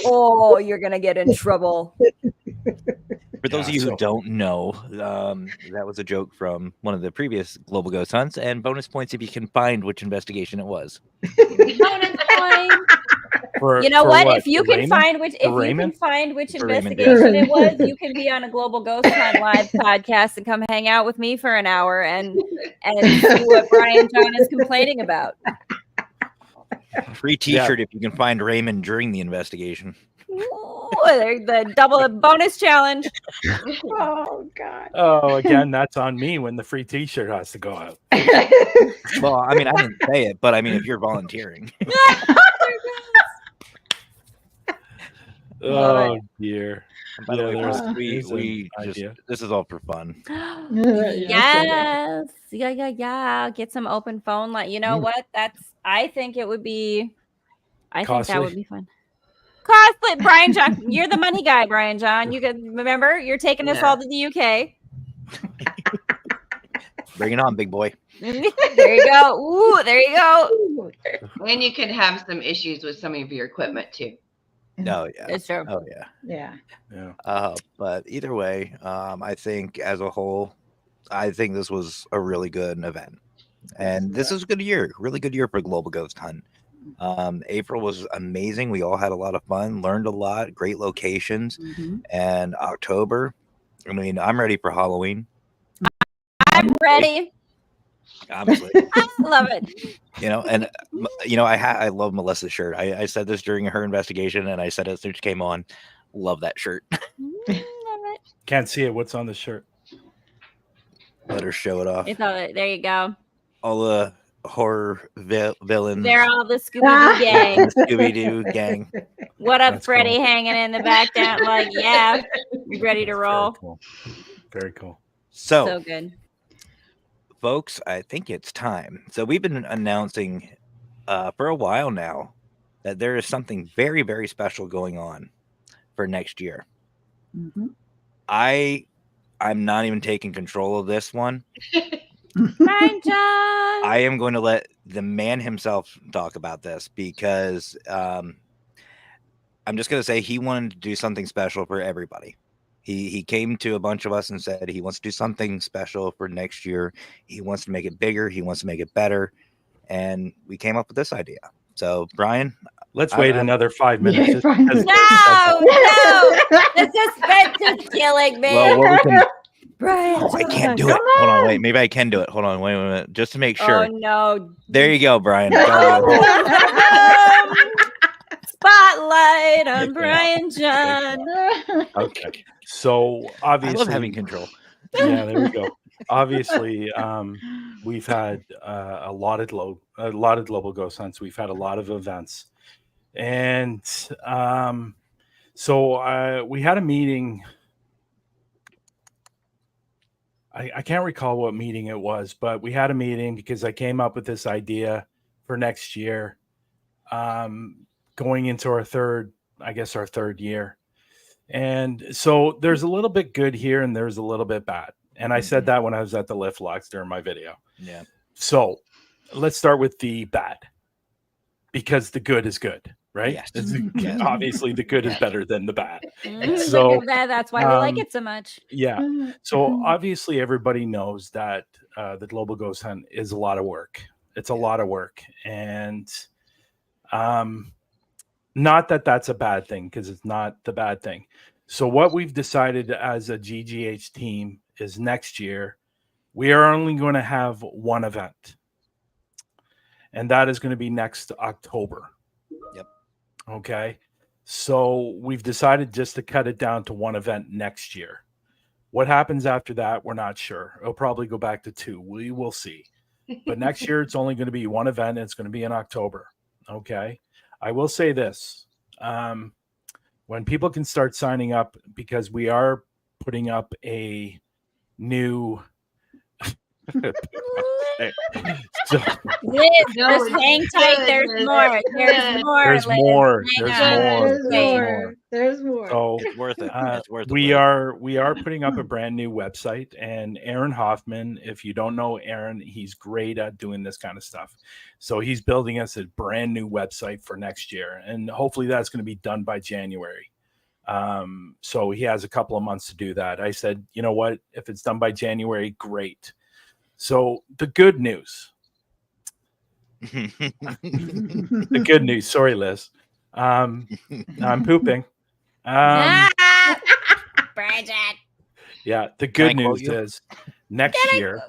Oh, you're gonna get in trouble. For those of you who don't know, that was a joke from one of the previous Global Ghost Hunts, and bonus points if you can find which investigation it was. Bonus point. You know what? If you can find which investigation it was, you can be on a Global Ghost Hunt live podcast and come hang out with me for an hour and see what Brian John is complaining about. Free T-shirt if you can find Raymond during the investigation. Ooh, the double bonus challenge. Oh God. Oh, again, that's on me when the free T-shirt has to go out. Well, I mean, I didn't say it, but I mean, if you're volunteering. Oh dear. By the way, there's we just this is all for fun. Yes. Yeah. Get some open phone line. You know what? I think it would be. I think that would be fun. Costly, Brian John. You're the money guy, Brian John. You can remember you're taking us all to the UK. Bring it on, big boy. There you go. Ooh, there you go. And you could have some issues with some of your equipment too. Oh yeah, it's true. Oh yeah. But either way, I think as a whole, I think this was a really good event, and this is a good year, really good year for Global Ghost Hunt. April was amazing. We all had a lot of fun, learned a lot, great locations, and October. I mean, I'm ready for Halloween. I'm ready. Obviously, I love it. You know, and you know, I love Melissa's shirt. I said this during her investigation, and I said it as soon as she came on. Love that shirt. Love it. Can't see it. What's on the shirt? Let her show it off. It's all, there you go. All the horror villains. They're all the Scooby-Doo gang. The Scooby-Doo gang. What up, That's Freddie? cool. Hanging in the back down, like, yeah, you ready to roll? Very cool. Very cool. So good. Folks, I think it's time. So we've been announcing for a while now that there is something very, very special going on for next year. I'm not even taking control of this one. Brian John. I am going to let the man himself talk about this because I'm just going to say he wanted to do something special for everybody. He came to a bunch of us and said he wants to do something special for next year. He wants to make it bigger. He wants to make it better. And we came up with this idea. So, Brian, Let's wait another 5 minutes. Yeah, 5 minutes. No, the suspense is killing me. Well, what we can. Brian, Oh, I can't do Come it. Hold on, wait. Maybe I can do it. Hold on, wait a minute, just to make sure. Oh no! There you go, Brian. Spotlight on Brian John. Okay. So I obviously, love having control. yeah, there we go. Obviously, we've had a lot of global ghost hunts. We've had a lot of events, and so we had a meeting. I can't recall what meeting it was, but we had a meeting because I came up with this idea for next year, going into our third year. And so there's a little bit good here and there's a little bit bad. And I said that when I was at the Lift Locks during my video. Yeah. So let's start with the bad, because the good is good, right? Yes. Yes. Obviously, the good is better than the bad. So that's why we like it so much. Yeah. So obviously, everybody knows that the global ghost hunt is a lot of work. It's a lot of work, and not that that's a bad thing, because it's not the bad thing. So what we've decided as a GGH team is next year we are only going to have one event, and that is going to be next October. Yep. Okay. So we've decided just to cut it down to one event next year. What happens after that, we're not sure. It'll probably go back to 2. We will see. But next year, it's only going to be one event, and it's going to be in October. Okay. I will say this. When people can start signing up, because we are putting up a new... So, Liz, just hang tight. There's more. There's more. There's Liz. more. Hang on. There's more. So It's worth it. It's worth it. we are putting up a brand new website, and Aaron Hoffman, if you don't know Aaron, he's great at doing this kind of stuff. So he's building us a brand new website for next year, and hopefully that's going to be done by January. So he has a couple of months to do that. I said, you know what? If it's done by January, great. So the good news. The good news. Sorry, Liz. I'm pooping. Bridget. Yeah, the Can I good quote news you? is next year.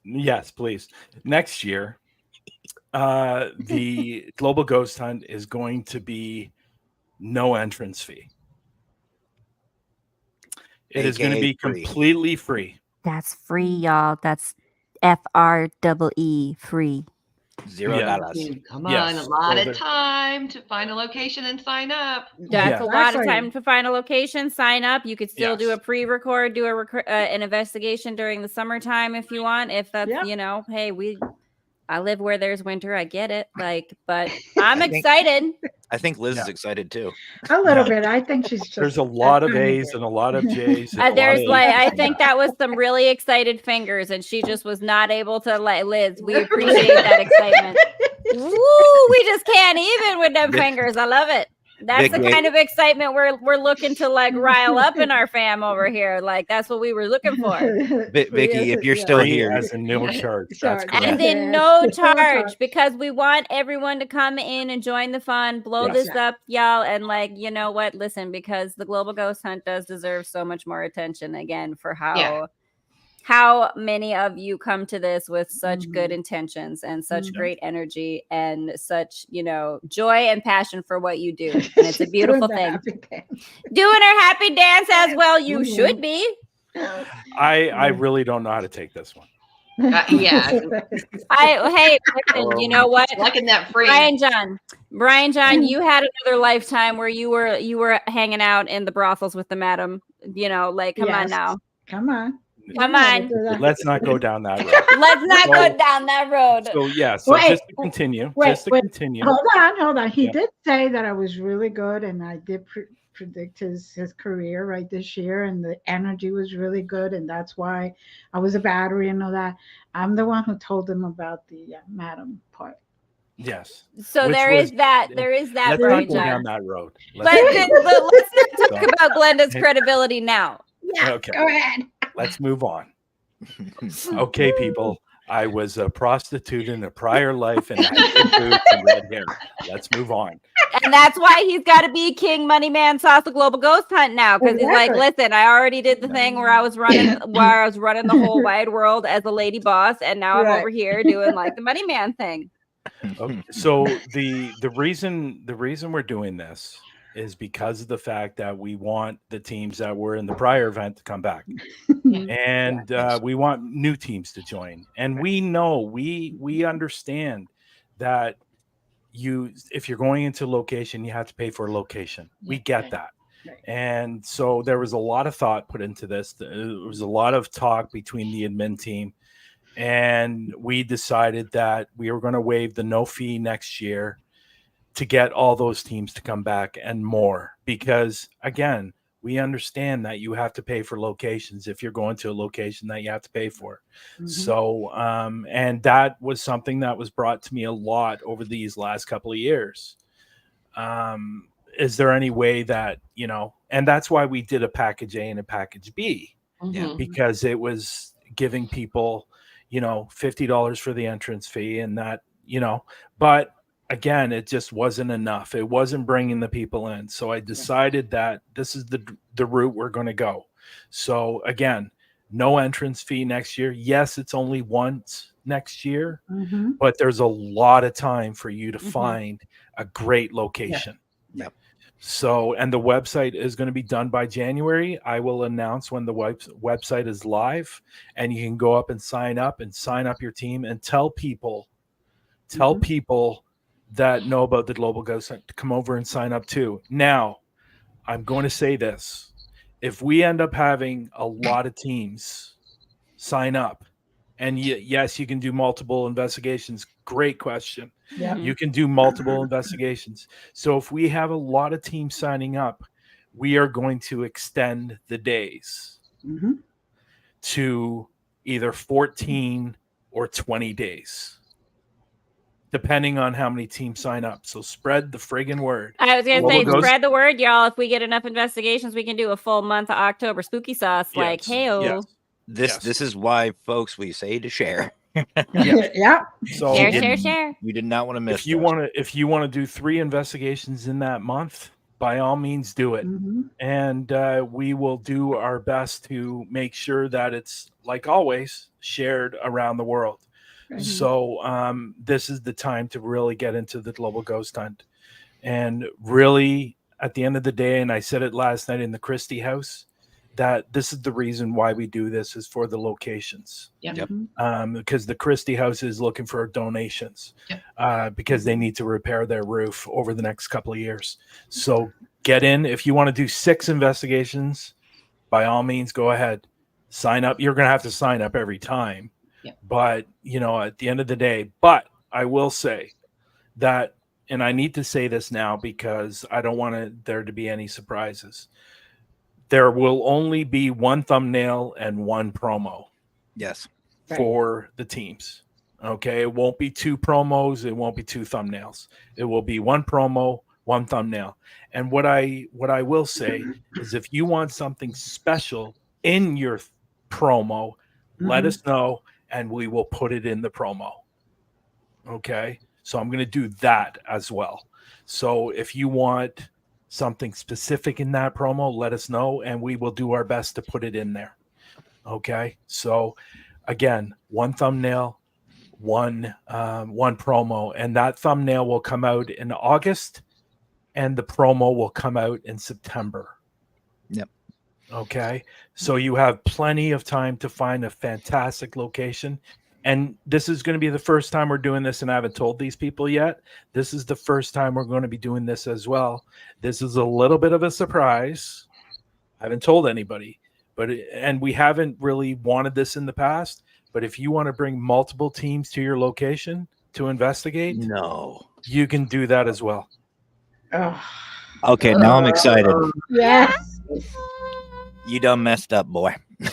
Yes, please. Next year, the Global Ghost Hunt is going to be no entrance fee. It is going to AKA be free. completely free. That's free, y'all. That's FREE, free. $0. Come on, Yes. a lot So of time to find a location and sign up. That's Yeah. a lot of Exactly. time to find a location, sign up. You could still do Yes. a pre-record, do an investigation during the summertime if you want. If that's, Yep. Hey, I live where there's winter. I get it. But I'm I think- excited. I think Liz is Yeah. excited too. A little bit. I think she's just. There's a lot of A's and a lot of J's. and a lot There's of I H's. think that was some really excited fingers, and she just was not able to let Liz. We appreciate that excitement. Woo! We just can't even with them Vic- fingers. I love it. That's Vic, the wait. kind of excitement we're looking to rile up in our fam over here. That's what we were looking for. Vicky, if you're still Free here, as a no charge. That's Charge. correct. And then Yes. no No charge, charge. because we want everyone to come in and join the fun, blow Yes. this up, y'all. And you know what? Listen, because the Global Ghost Hunt does deserve so much more attention again for how many of you come to this with such good intentions and such great energy and such, joy and passion for what you do. And it's a beautiful thing. Doing her happy dance as well. You should be. I really don't know how to take this one. Yeah. Hey, listen, you know what? Liking that free. Brian John, you had another lifetime where you were hanging out in the brothels with the madam. Come on now. Come on. Come on. Let's not go down that road. Let's not go down that road. So Wait, just to continue. Hold on. He Yeah. did say that I was really good, and I did predict his career right this year, and the energy was really good, and that's why I was a battery and all that. I'm the one who told him about the madam part. Yes. So Which there was- is that. There is that, Let's Brian not go John. down that road. Let's not talk about Glenda's credibility now. Yeah, Okay. go ahead. Let's move on. Okay, people. I was a prostitute in a prior life and I had big boobs and red hair. Let's move on. And that's why he's got to be King Money Man Sauce the Global Ghost Hunt now, because he's like, listen, I already did the thing where I was running the whole wide world as a lady boss, and now I'm over here doing like the Money Man thing. Okay. So the reason we're doing this is because of the fact that we want the teams that were in the prior event to come back, and we want new teams to join. And we know we understand that if you're going into location, you have to pay for a location. We get that. And so there was a lot of thought put into this. There was a lot of talk between the admin team, and we decided that we were going to waive the no fee next year to get all those teams to come back and more, because again, we understand that you have to pay for locations if you're going to a location that you have to pay for. So, and that was something that was brought to me a lot over these last couple of years. Is there any way that, and that's why we did a package A and a package B, because it was giving people, $50 for the entrance fee and that, but again, it just wasn't enough. It wasn't bringing the people in. So I decided that this is the route we're going to go. So again, no entrance fee next year. Yes, it's only once next year, but there's a lot of time for you to find a great location. Yep. So, and the website is going to be done by January. I will announce when the website is live, and you can go up and sign up your team and tell people that know about the Global Ghost Hunt to come over and sign up too. Now, I'm going to say this. If we end up having a lot of teams sign up, and yes, you can do multiple investigations. Great question. Yeah. You can do multiple investigations. So if we have a lot of teams signing up, we are going to extend the days to either 14 or 20 days, depending on how many teams sign up. So spread the friggin' word. I was going to say, spread the word, y'all. If we get enough investigations, we can do a full month of October spooky sauce. Yes. Like, hey-o. Yes. This is why, folks, we say to share. So share. You did not want to miss. If you want to do 3 investigations in that month, by all means do it. And we will do our best to make sure that it's, like always, shared around the world. So this is the time to really get into the Global Ghost Hunt. And really, at the end of the day, and I said it last night in the Christie house, that this is the reason why we do this, is for the locations. Because the Christie house is looking for donations because they need to repair their roof over the next couple of years. So get in. If you want to do 6 investigations, by all means, go ahead. Sign up. You're going to have to sign up every time. But, at the end of the day, but I will say that, and I need to say this now because I don't want there to be any surprises. There will only be 1 thumbnail and 1 promo. Yes. For the teams. Okay. It won't be 2 promos. It won't be 2 thumbnails. It will be 1 promo, 1 thumbnail. And what I will say is, if you want something special in your promo, let us know, and we will put it in the promo. Okay. So I'm going to do that as well. So if you want something specific in that promo, let us know, and we will do our best to put it in there. Okay. So again, 1 thumbnail, 1 promo, and that thumbnail will come out in August, and the promo will come out in September. Yep. Okay. So you have plenty of time to find a fantastic location. And this is going to be the first time we're doing this, and I haven't told these people yet. This is the first time we're going to be doing this as well. This is a little bit of a surprise. I haven't told anybody, and we haven't really wanted this in the past. But if you want to bring multiple teams to your location to investigate, you can do that as well. Okay, now I'm excited. Yes. You done messed up, boy. Oh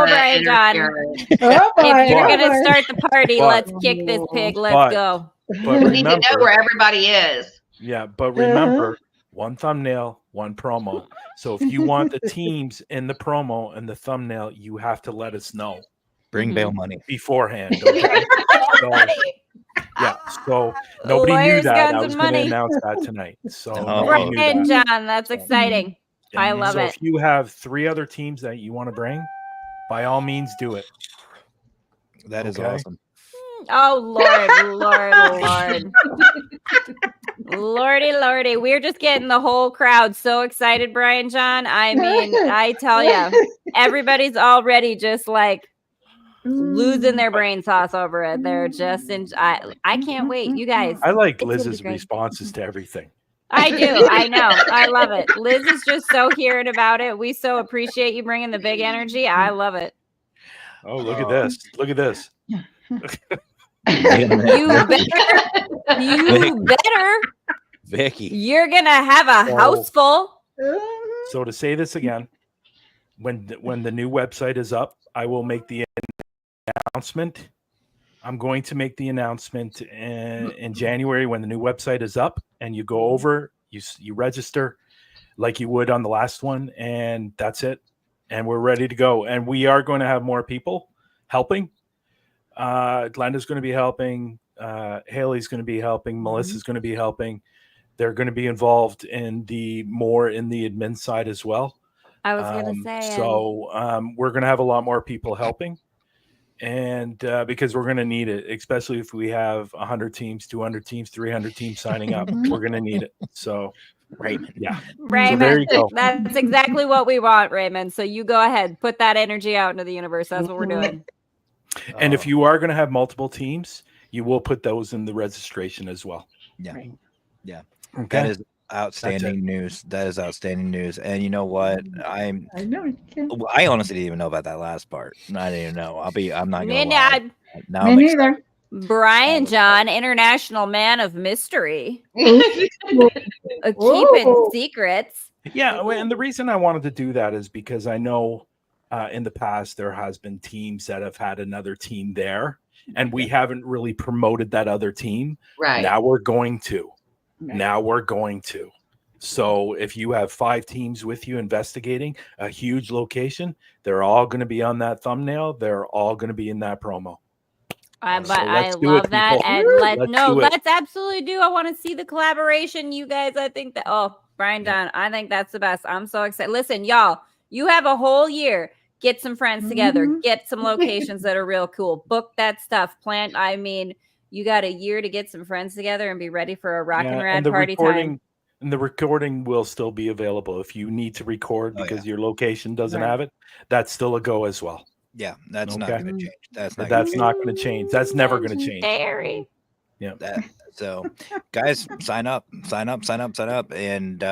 my God. If you're going to start the party, let's kick this pig. Let's go. But we need to know where everybody is. Yeah, but remember, 1 thumbnail, 1 promo. So if you want the teams in the promo and the thumbnail, you have to let us know. Bring bail money beforehand. Okay? Yeah. So nobody knew Lawyers, that. guns, I and was going to money. announce that tonight. So Oh, nobody knew Brian, that. John, that's exciting. I love So it. if you have 3 other teams that you want to bring, by all means, do it. that is Okay. awesome. Oh, Lord. Lordy. We're just getting the whole crowd so excited, Brian, John. I mean, I tell you, everybody's already just like losing their brain sauce over it. They're just I can't wait. You guys. I like It's gonna be Liz's great. responses to everything. I do. I know. I love it. Liz is just so hearing about it. We so appreciate you bringing the big energy. I love it. Oh, look at this. Look at this. Wait a minute, You better. Vicky. You're gonna have a house full. So to say this again, when the new website is up, I will make the announcement. I'm going to make the announcement in January when the new website is up, and you go over, you register like you would on the last one, and that's it. And we're ready to go. And we are going to have more people helping. Glenda's going to be helping. Haley's going to be helping. Melissa's going to be helping. They're going to be involved in the admin side as well. I was gonna say. So we're going to have a lot more people helping. And because we're going to need it, especially if we have 100 teams, 200 teams, 300 teams signing up, we're going to need it. So, Raymond. Yeah. Raymond, So there you go. That's exactly what we want, Raymond. So you go ahead, put that energy out into the universe. That's what we're doing. And if you are going to have multiple teams, you will put those in the registration as well. Yeah. Right. Yeah. Okay. That is outstanding news. That is outstanding news. And you know what? I know you can. I honestly didn't even know about that last part. I didn't even know. I'm not Me gonna lie. neither. Now Me I'm neither. Brian John, international man of mystery, Whoa. keeping secrets. Yeah. And the reason I wanted to do that is because I know in the past there has been teams that have had another team there, and we haven't really promoted that other team. Right. Now we're going to. Right. Now we're going to. So if you have 5 teams with you investigating a huge location, they're all going to be on that thumbnail. They're all going to be in that promo. But So I let's do love it, that. people. And Let's do it. let's absolutely do. I want to see the collaboration. You guys, I think that, Brian John, I think that's the best. I'm so excited. Listen, y'all, you have a whole year. Get some friends together. Mhm. Get some locations that are real cool. Book that stuff. Plan. I mean, you got a year to get some friends together and be ready for a rock and rad party time. And the recording will still be available if you need to record because your location doesn't Right. have it. That's still a go as well. Yeah, that's not Okay. going to change. That's not. That's gonna not going to change. That's never going to change. Legendary. Yeah. So, guys, sign up, and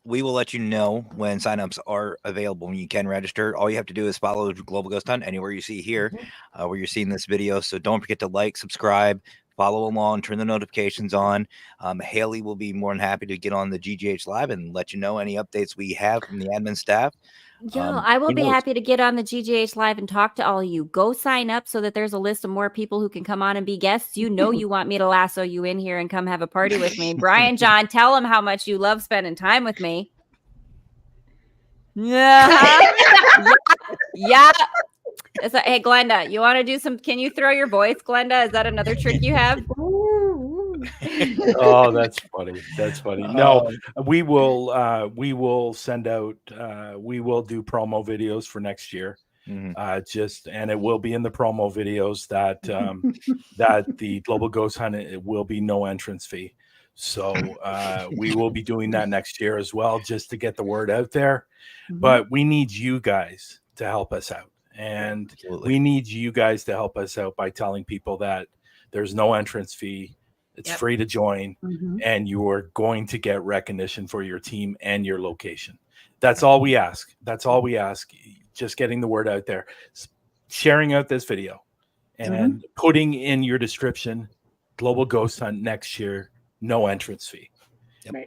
we will let you know when signups are available. When you can register, all you have to do is follow Global Ghost Hunt anywhere you see here, where you're seeing this video. So don't forget to like, subscribe, follow along, turn the notifications on. Haley will be more than happy to get on the GGH Live and let you know any updates we have from the admin staff. Yo, I will be happy to get on the GGH Live and talk to all of you. Go sign up so that there's a list of more people who can come on and be guests. You know you want me to lasso you in here and come have a party with me. Brian John, tell them how much you love spending time with me. Yeah. Yeah. Hey, Glenda, you want to do some? Can you throw your voice, Glenda? Is that another trick you have? Oh, that's funny. That's funny. No, we will send out, we will do promo videos for next year. And it will be in the promo videos that, that the Global Ghost Hunt, it will be no entrance fee. So, we will be doing that next year as well, just to get the word out there. But we need you guys to help us out. And we need you guys to help us out by telling people that there's no entrance fee. It's free to join, and you are going to get recognition for your team and your location. That's all we ask. That's all we ask. Just getting the word out there, sharing out this video, and putting in your description, Global Ghost Hunt next year, no entrance fee.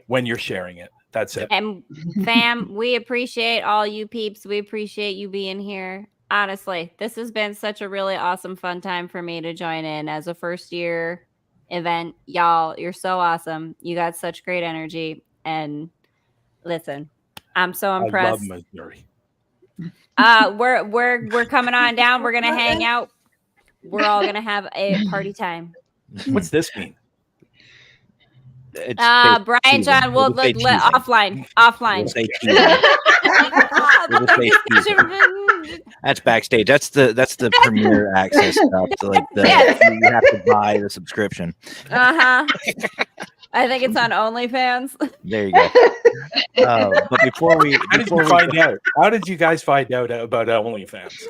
When you're sharing it. That's it. And fam, we appreciate all you peeps. We appreciate you being here. Honestly, this has been such a really awesome, fun time for me to join in as a first year event. Y'all, you're so awesome. You got such great energy. And listen, I'm so impressed. I love Missouri. We're coming on down. We're gonna hang out. We're all gonna have a party time. What's this mean? It's Brian teasing. John, We'll we'll just say offline. We'll Offline. say teasing. We'll just say teasing. That's backstage. That's the premier access stuff. To like Yes. you have to buy the subscription. I think it's on OnlyFans. There you go. But before we How did you guys find out about OnlyFans?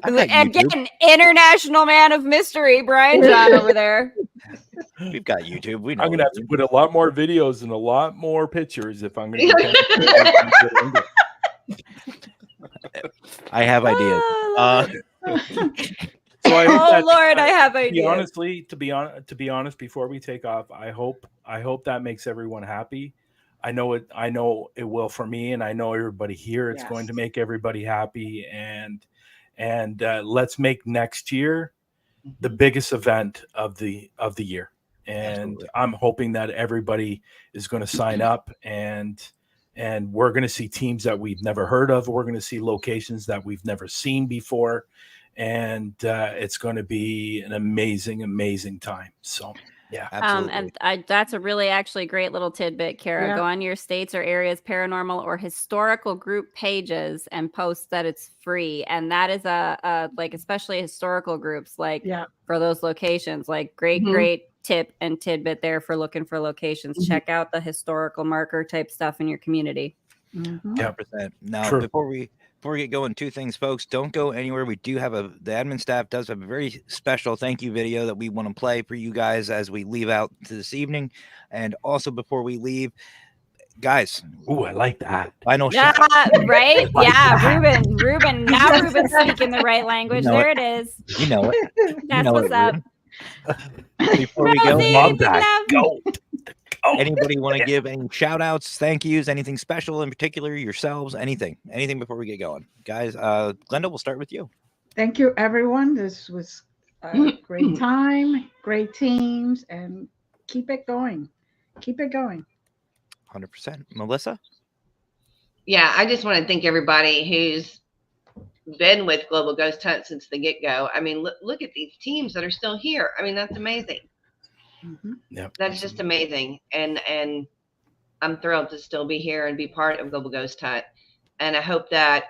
I've got YouTube. Again, international man of mystery, Brian John over there. We've got YouTube. We know. I'm gonna have to put a lot more videos and a lot more pictures if I'm gonna. I have ideas. So I hope that, Lord, I have ideas. To be honest, before we take off, I hope that makes everyone happy. I know it will for me, and I know everybody here. It's going to make everybody happy, and let's make next year the biggest event of the year. And absolutely. I'm hoping that everybody is going to sign up, and we're going to see teams that we've never heard of. We're going to see locations that we've never seen before. And it's going to be an amazing time. So, yeah. And that's a really actually great little tidbit, Kara. Yeah. Go on your states or areas paranormal or historical group pages and post that it's free. And that is like especially historical groups, like for those locations, like great tip and tidbit there for looking for locations. Check out the historical marker type stuff in your community. 100%. Now, before we get going, two things, folks. Don't go anywhere. We do have the admin staff does have a very special thank you video that we want to play for you guys as we leave out to this evening. And also before we leave, guys. Ooh, I like that. Final shot. Right? Yeah, Ruben. Now Ruben's speaking the right language. You know there it is. You know it. That's what's up. Before we go, love that. Go. Anybody want to give any shout outs, thank yous, anything special in particular, yourselves, anything before we get going? Guys, Glenda, we'll start with you. Thank you, everyone. This was a great time, great teams, and keep it going. 100%. Melissa? Yeah, I just want to thank everybody who's been with Global Ghost Hunt since the get-go. I mean, look at these teams that are still here. I mean, that's amazing. Yep. That's just amazing. And I'm thrilled to still be here and be part of Global Ghost Hunt. And I hope that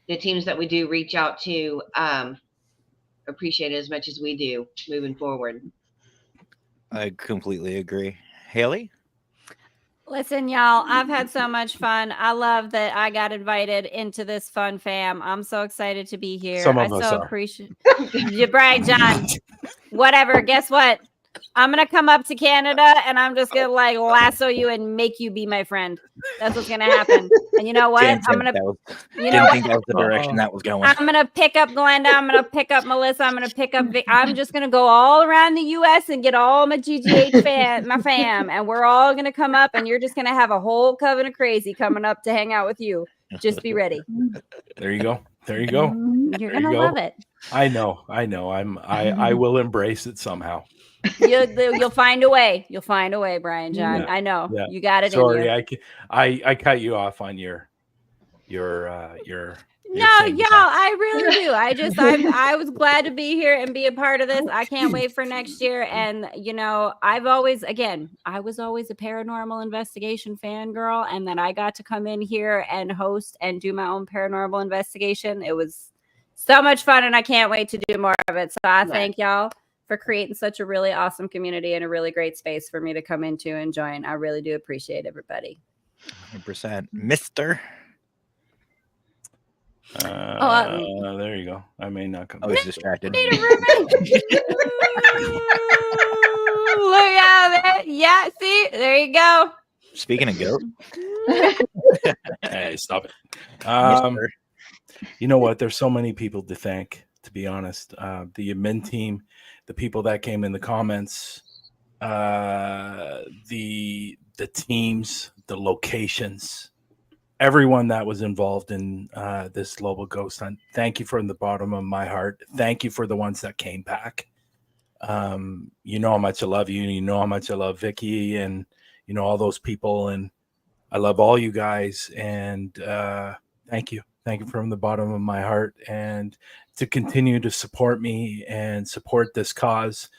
the teams that we do reach out to appreciate it as much as we do moving forward. I completely agree. Haley? Listen, y'all, I've had so much fun. I love that I got invited into this fun fam. I'm so excited to be here. Some of us are. Appreciate you, Brian John. Whatever. Guess what? I'm going to come up to Canada and I'm just going to like lasso you and make you be my friend. That's what's going to happen. And you know what? Didn't think that was the direction that was going. I'm going to pick up Glenda. I'm going to pick up Melissa. I'm going to pick up Vic. I'm just going to go all around the U.S. and get all my GGH my fam. And we're all going to come up and you're just going to have a whole coven of crazy coming up to hang out with you. Just be ready. There you go. You're going to love it. I know. I will embrace it somehow. You'll find a way. You'll find a way, Brian John. Yeah. I know. Yeah. You got it. Sorry, in you. I cut you off on your no, y'all. I really do. I was glad to be here and be a part of this. I can't wait for next year. And I was always a paranormal investigation fangirl, and then I got to come in here and host and do my own paranormal investigation. It was so much fun, and I can't wait to do more of it. So I thank y'all for creating such a really awesome community and a really great space for me to come into and join. I really do appreciate everybody. 100%. Mister. There you go. I may not come. I was distracted. Look at it. Yeah, see? There you go. Speaking of goat. Hey, stop it. You know what? There's so many people to thank, to be honest. The admin team, the people that came in the comments, the teams, the locations, everyone that was involved in this Global Ghost Hunt. Thank you from the bottom of my heart. Thank you for the ones that came back. You know how much I love you. You know how much I love Vicky and, all those people. And I love all you guys. And thank you. Thank you from the bottom of my heart, and to continue to support me and support this cause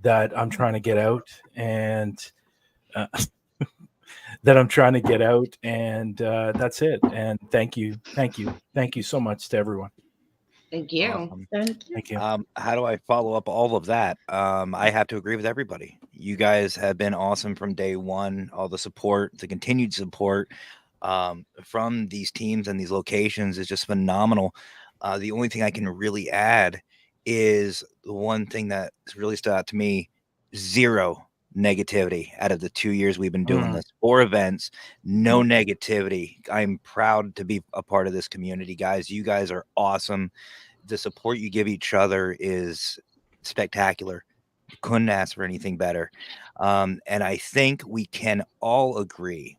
that I'm trying to get out, and that's it. And thank you so much to everyone. Thank you. Awesome. Thank you. Thank you. How do I follow up all of that? I have to agree with everybody. You guys have been awesome from day one. All the support, the continued support from these teams and these locations is just phenomenal. The only thing I can really add is the one thing that really stood out to me: zero negativity out of the 2 years we've been doing this. 4 events, no negativity. I'm proud to be a part of this community, guys. You guys are awesome. The support you give each other is spectacular. Couldn't ask for anything better. And I think we can all agree.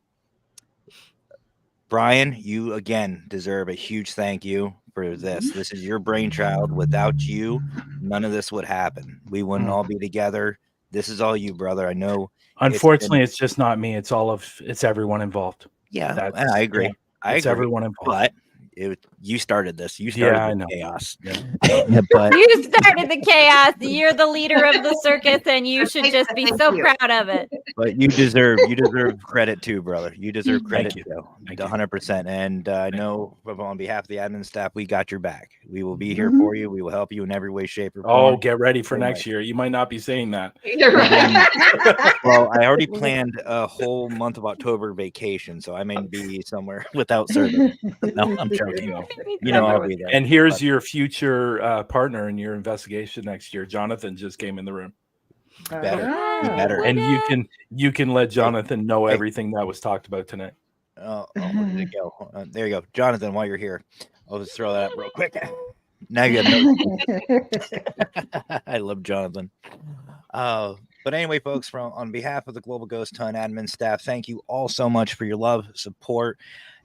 Brian, you again deserve a huge thank you for this. This is your brainchild. Without you, none of this would happen. We wouldn't all be together. This is all you, brother. I know. Unfortunately, it's just not me. It's everyone involved. Yeah, I agree. It's everyone involved. But you started this. You started I the know. chaos. Yeah. But You started the chaos. You're the leader of the circus, and you should just be so proud of it. But you deserve credit too, brother. You deserve credit Thank you. too, Thank you. 100%. And I know on behalf of the admin staff, we got your back. We will be here Mhm. for you. We will help you in every way, shape, or form. Oh, get ready for Same next way. year. You might not be saying that. You're right. Well, I already planned a whole month of October vacation, so I may be somewhere without service. No, I'm joking. You know I'll be there. And here's But your future partner in your investigation next year. Jonathan just came in the room, better. Ah. You better. and you can let Jonathan know everything that was talked about tonight. Oh, there you go. There you go. Jonathan, while you're here, I'll just throw that up real quick. Now you got no. I love Jonathan. But anyway, folks, on behalf of the Global Ghost Hunt admin staff, thank you all so much for your love, support,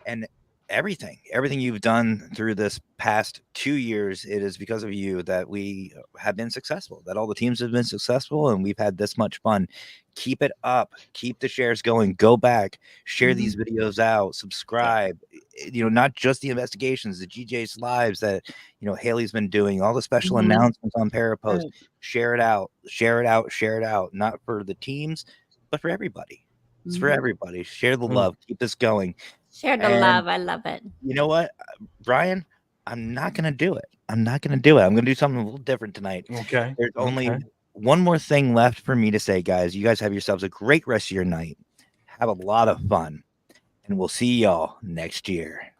and everything you've done through this past 2 years. It is because of you that we have been successful, that all the teams have been successful, and we've had this much fun. Keep it up. Keep the shares going. Go back, share these videos out, subscribe. Not just the investigations, the GJ's lives that Haley's been doing, all the special announcements on Parapost. Right. Share it out, share it out, share it out. Not for the teams, but for everybody. It's for everybody. Share the love. Keep this going. Share the love. I love it. You know what, Brian? I'm not going to do it. I'm going to do something a little different tonight. Okay. There's only one more thing left for me to say, guys. You guys have yourselves a great rest of your night. Have a lot of fun. And we'll see y'all next year.